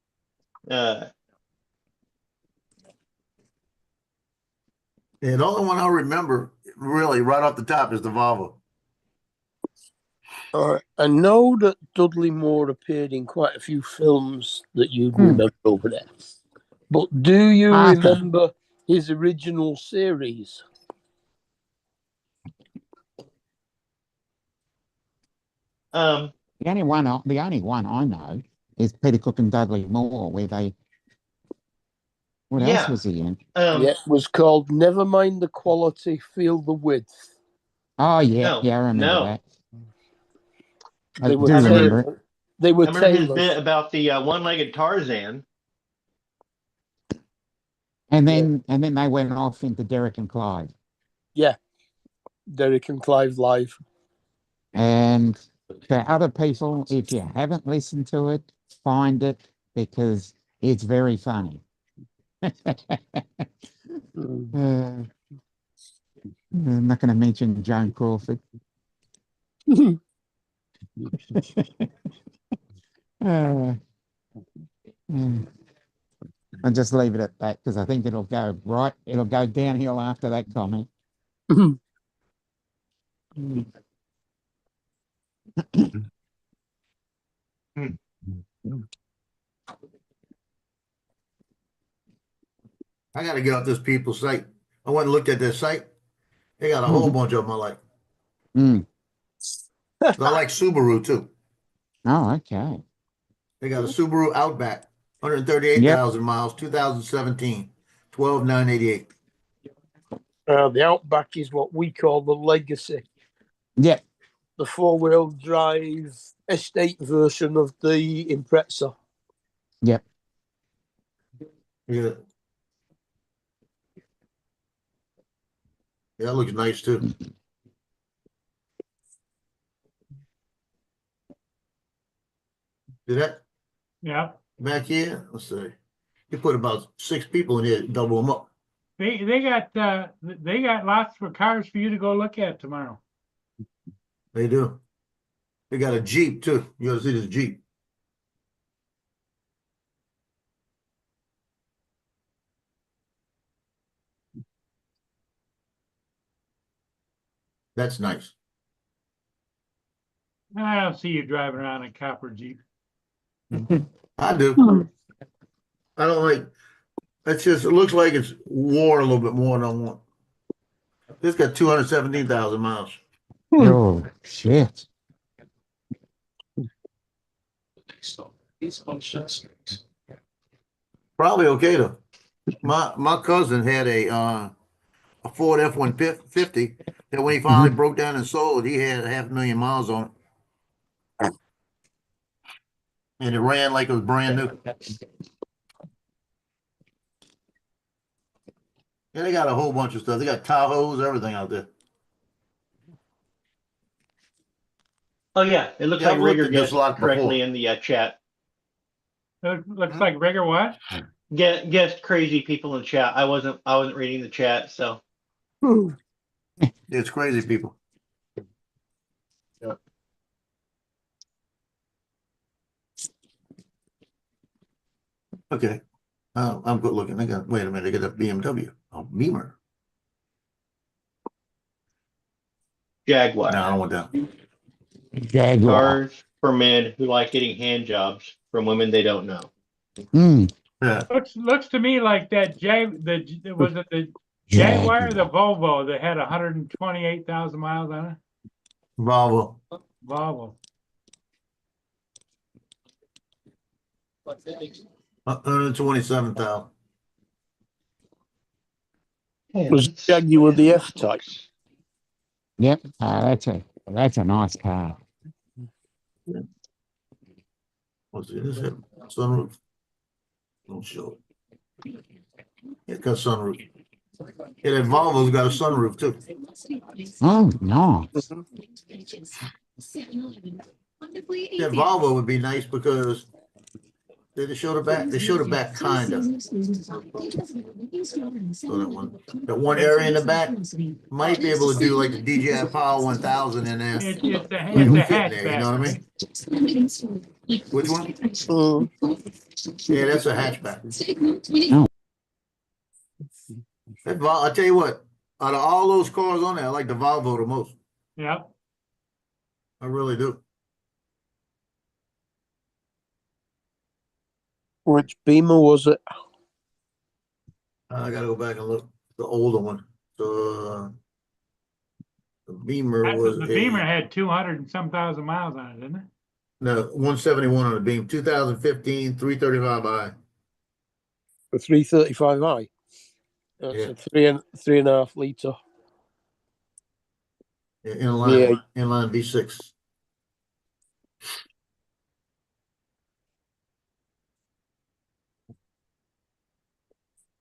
And the only one I remember really right off the top is the Volvo. I know that Dudley Moore appeared in quite a few films that you'd Hmm. remember over there. But do you Arthur. remember his original series? The only one I know is Peter Cook and Dudley Moore, where they. What else Yeah. was he in? Yeah, it was called Never Mind the Quality, Feel the Width. Oh yeah, No, yeah, I remember no. that. I They were do remember it. tailors. They were I remember his tailors. bit about the one-legged Tarzan. And then they went off into Derek and Clyde. Yeah, Derek and Clive live. And for other people, if you haven't listened to it, find it because it's very funny. Mm. I'm not going to mention Joan Crawford. Uh, I'll just leave it at that because I think it'll go downhill after that comment. I gotta get off this people's site. I went and looked at their site. They got a whole bunch of them I like. Mm. I like Subaru too. Oh, okay. They got a Subaru Outback, 138,000 miles, 2017, 12,988. The Outback is what we call the Legacy, Yep. the 4-wheel drive estate version of the Impreza. Yep. Yeah. Yeah, that looks nice too. Did that Yeah, back here? Let's see. You put about 6 people in here, double them up. they got lots of cars for you to go look at tomorrow. They do. They got a Jeep too. You gotta see this Jeep. That's nice. I don't see you driving around in a copper Jeep. I do. I don't like. It's just. It looks like it's worn a little bit more than I want. This got 217,000 miles. Oh shit. Probably okay though. My cousin had a Ford F-150 that when he finally broke down and sold, he had 500,000 miles on it, and it ran like it was brand new. Yeah, they got a whole bunch of stuff. They got Tahoes, everything out there. Oh yeah, it looks Yeah, like I've looked Rigger at this guessed lot correctly before. in the chat. Looks like Rigger what? Guessed crazy people in chat. I wasn't reading the chat, so It's crazy people. Okay. I'm good looking. Wait a minute. They got a BMW. Oh, Beamer. Jaguar. No, I don't want that. Jaguar. Cars for men who like getting hand jobs from women they don't know. Mm. Yeah. Looks to me like that was it the Jaguar or the Volvo that had 128,000 miles on it? Volvo. Volvo. 127,000. Was Jaguar the F-Type? Yep. That's a nice car. What's it? Is it sunroof? Don't show it. It got sunroof. Yeah, that Volvo's got a sunroof too. Oh nice. That Volvo would be nice because they show the back. They show the back kind of. So that one area in the back might be able to do like the DJI Power 1000 in there. It's a It it's would a fit in there, you know what I mean? hatchback. Which one? Yeah, that's a hatchback. Oh. I tell you what, out of all those cars on there, I like the Volvo the most. Yep. I really do. Which Beamer was it? I gotta go back and look. The older one. The Beamer was The Beamer had 200 and some thousand miles on it, didn't it? no 171 on the Beam. 2015, 335i. For 335i. That's Yeah. a 3.5 litre. Inline V6.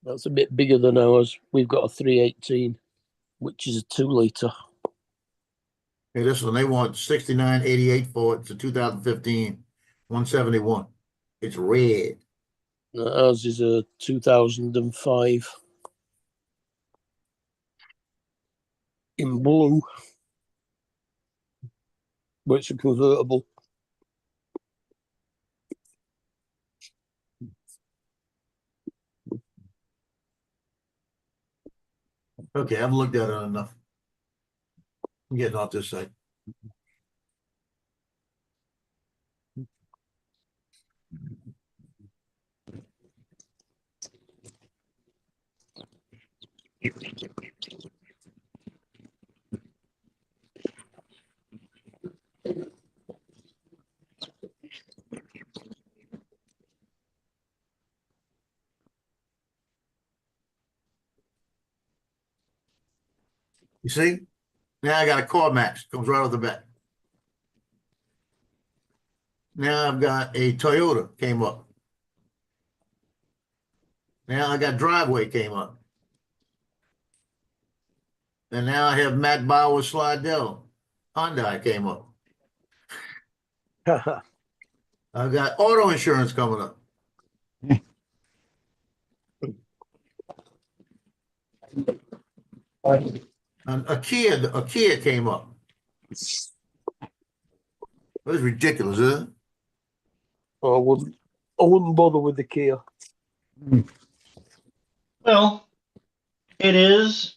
That's a bit bigger than ours. We've got a 318, which is a 2 litre. Hey, this one they want 6988 for it. It's a 2015 171. It's red. Ours is a 2005 in blue, but it's a convertible. Okay, I've looked at it enough. I'm getting off this side. You see? Now I got a CarMax. Comes right off the bat. Now I've got a Toyota came up. Now I got Driveway came up. And now I have Matt Bauer Slidell. Hyundai came up. I've got auto insurance coming up. And a Kia came up. That's ridiculous, isn't it? I wouldn't bother with the Kia. Well, it is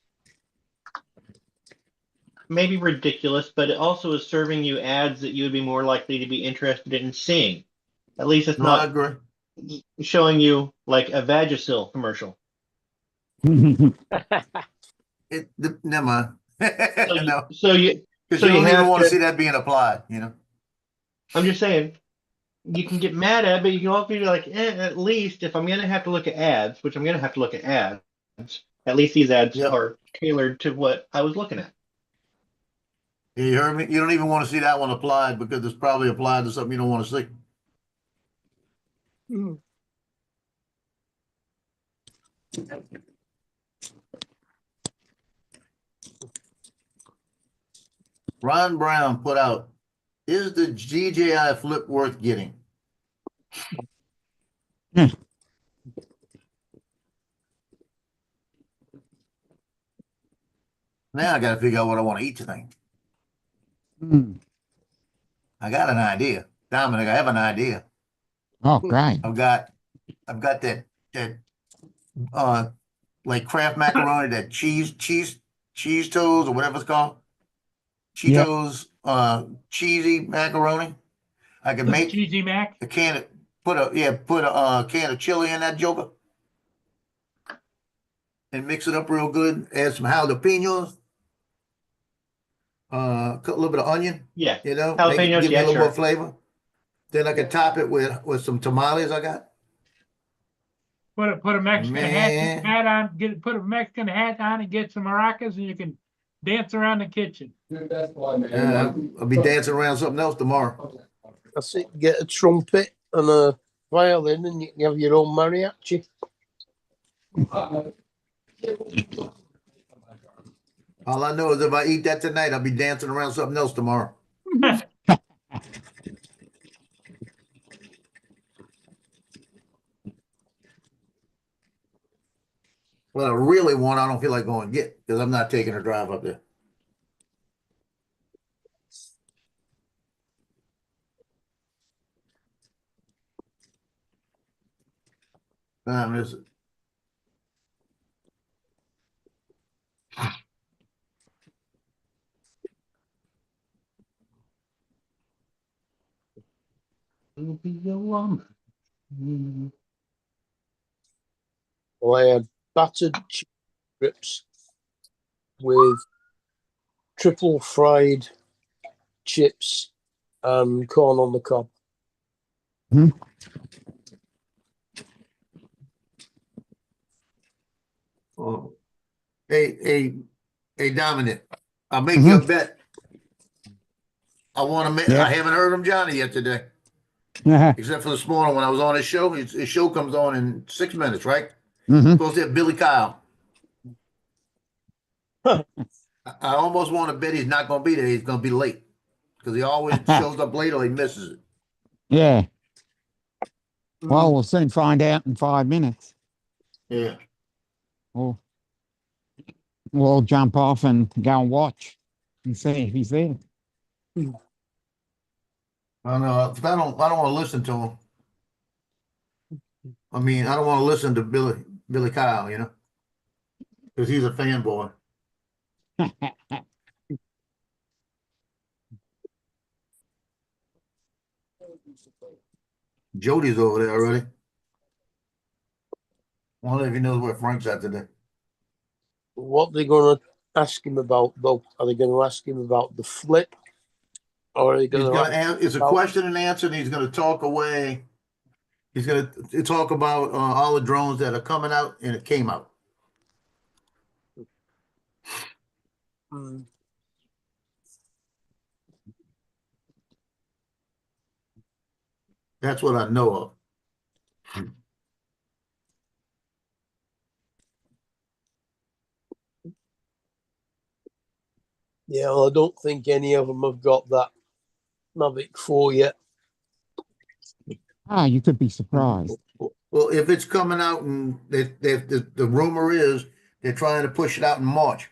maybe ridiculous, but it also is serving you ads that you would be more likely to be interested in seeing. At least it's No, I not agree. showing you like a Vagisil commercial. Never mind. No, So you because so you you don't even have want to to- see that being applied, you know. I'm just saying, you can get mad at it, but you can also be like, at least if I'm going to have to look at ads, which I'm going to have to look at ads, at least these ads Yep. are tailored to what I was looking at. You heard me? You don't even want to see that one applied because it's probably applied to something you don't want to see. Ron Brown put out, is the DJI Flip worth getting? Now I got to figure out what I want to eat tonight. I got an idea. Dominic, I have an idea. Oh, great. I've got that like Kraft macaroni, that cheese toes or whatever it's called. Yeah. Cheetos, cheesy macaroni. I can make Cheesy Mac. a can of put a can of chili in that joker and mix it up real good. Add some jalapenos, a little bit of onion. Yeah. You know, Jalapenos, give me yeah, a little sure. more flavor. Then I can top it with some tamales I got. Put a Mexican Man. hat on. Put a Mexican hat on and get some maracas, and you can dance around the kitchen. I'll be dancing around something else tomorrow. That's it. Get a trumpet and a violin, and you can have your own mariachi. All I know is if I eat that tonight, I'll be dancing around something else tomorrow. What I really want, I don't feel like going and get because I'm not taking a drive up there. Time is it? It'll be a woman. Well, I had battered chicken strips with triple fried chips and corn on the cob. Oh. Hey, Dominic, I'll make you a bet. I want to make, Yeah. I haven't heard from Johnny yet today, Mm-hmm. except for this morning when I was on his show. His show comes on in 6 minutes, right? Mm-hmm. Supposed to have Billy Kyle. I almost want to bet he's not going to be there. He's going to be late because he always shows up late or he misses it. Yeah. Well, we'll soon find out in 5 minutes. Yeah. We'll jump off and go and watch and see if he's there. I don't know. I don't want to listen to him. I mean, I don't want to listen to Billy Kyle, you know, because he's a fanboy. Jody's over there already. I wonder if he knows where Frank's at today. What they're going to ask him about, though? Are they going to ask him about the flip? Or are they He's going gonna to it's a question and answer, and he's gonna talk away. He's gonna talk about all the drones that are coming out and it came out. That's what I know of. Yeah, well, I don't think any of them have got that Mavic 4 yet. You could be surprised. Well, if it's coming out and the rumor is they're trying to push it out in March.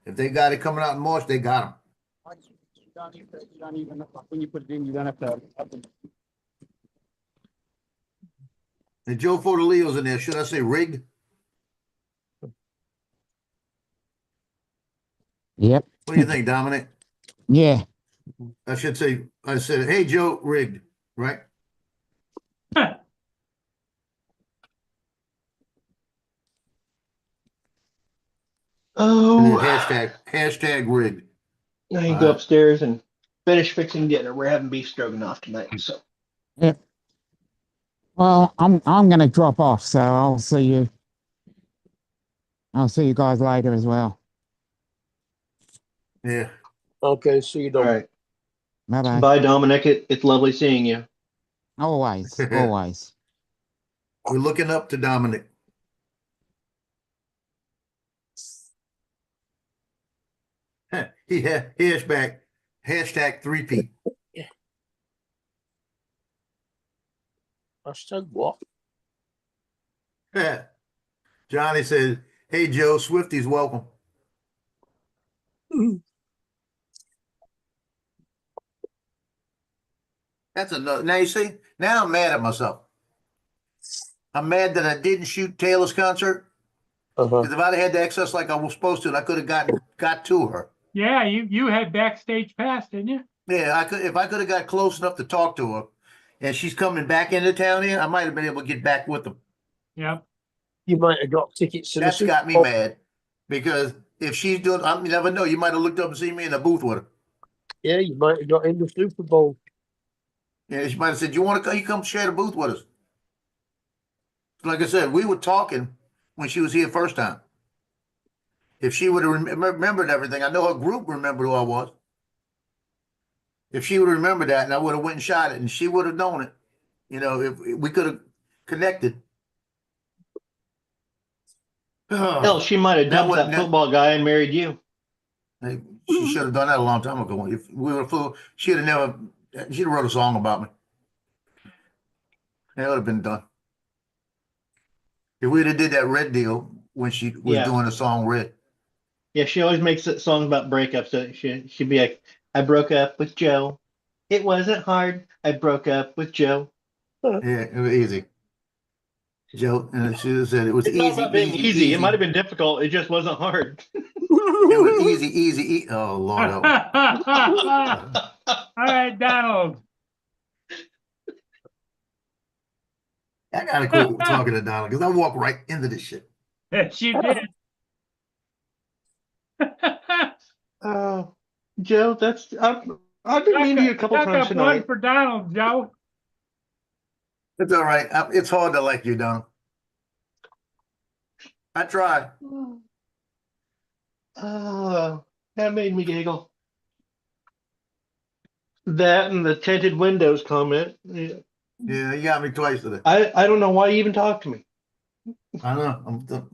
If they got it coming out in March, they got them. When you put it in, you don't have to. And Joe Fortalio's in there. Should I say rigged? Yep. What do you think, Dominic? Yeah. I should say, I said, hey, Joe, rigged, right? Oh, Hashtag rigged. I can go upstairs and finish fixing dinner. We're having beef stroganoff tonight, so. Yep. Well, I'm gonna drop off, so I'll see you. I'll see you guys later as well. Yeah. Okay, so you All don't. right. Bye-bye. Bye, Dominic. It's lovely seeing you. Always, always. We're looking up to Dominic. Yeah, hashtag 3P. Hashtag what? Johnny says, hey, Joe, Swifty's welcome. That's another. Now you see, now I'm mad at myself. I'm mad that I didn't shoot Taylor's concert. Because if I'd had the access like I was supposed to, I could have got to her. Yeah, you had backstage pass, didn't you? Yeah, I could. If I could have got close enough to talk to her, and she's coming back into town here, I might have been able to get back with them. Yeah. You might have got tickets to the That's Super got me Bowl. mad because if she's doing, you never know. You might have looked up and seen me in the booth with her. Yeah, you might have got in the Super Bowl. Yeah, she might have said, "You want to come? You come share the booth with us." Like I said, we were talking when she was here first time. If she would have remembered everything, I know her group remembered who I was. If she would have remembered that, and I would have went and shot it, and she would have known it, if we could have connected. Hell, she might have dumped that football guy and married you. She should have done that a long time ago. If we were full, she'd have wrote a song about me. That would have been done. If we'd have did that Red deal when she was doing the song Red. Yeah, she always makes songs about breakups. So she'd be like, I broke up with Joe. It wasn't hard. I broke up with Joe. Yeah, it was easy. Joe, and she said it was It's not about being easy. It might have been difficult. It just wasn't hard. It was easy. Oh, Lord. All right, Donald. I gotta quit talking to Donald because I walk right into this shit. Yes, you did. Oh, Joe, I've been mean to you a couple Chuck times up one tonight. for Donald, Joe. It's all right. It's hard to like you, Don. I try. That made me giggle. That and the tinted windows comment. Yeah. Yeah, you got me twice today. I don't know why you even talk to me. I know.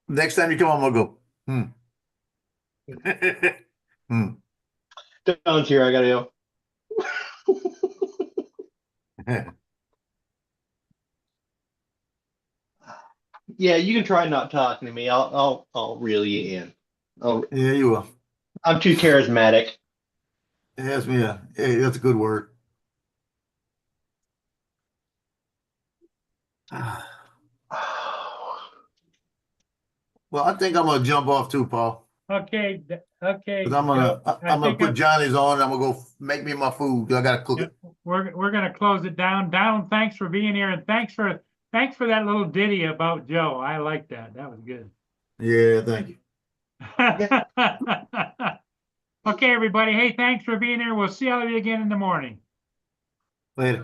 Next time you come on, we'll go. Don's here. I gotta go. Yeah, you can try not talking to me. I'll reel you in. Yeah, you will. I'm too charismatic. Yes, yeah. Hey, that's a good word. Well, I think I'm gonna jump off too, Paul. Okay, okay. 'Cause I'm gonna Joe, I I'm gonna think put Johnny's on. I'm gonna go make me my food. I gotta cook it. we're gonna close it down. Donald, thanks for being here, and thanks for that little ditty about Joe. I like that. That was good. Yeah, thank you. Okay, everybody. Hey, thanks for being here. We'll see all of you again in the morning. Later.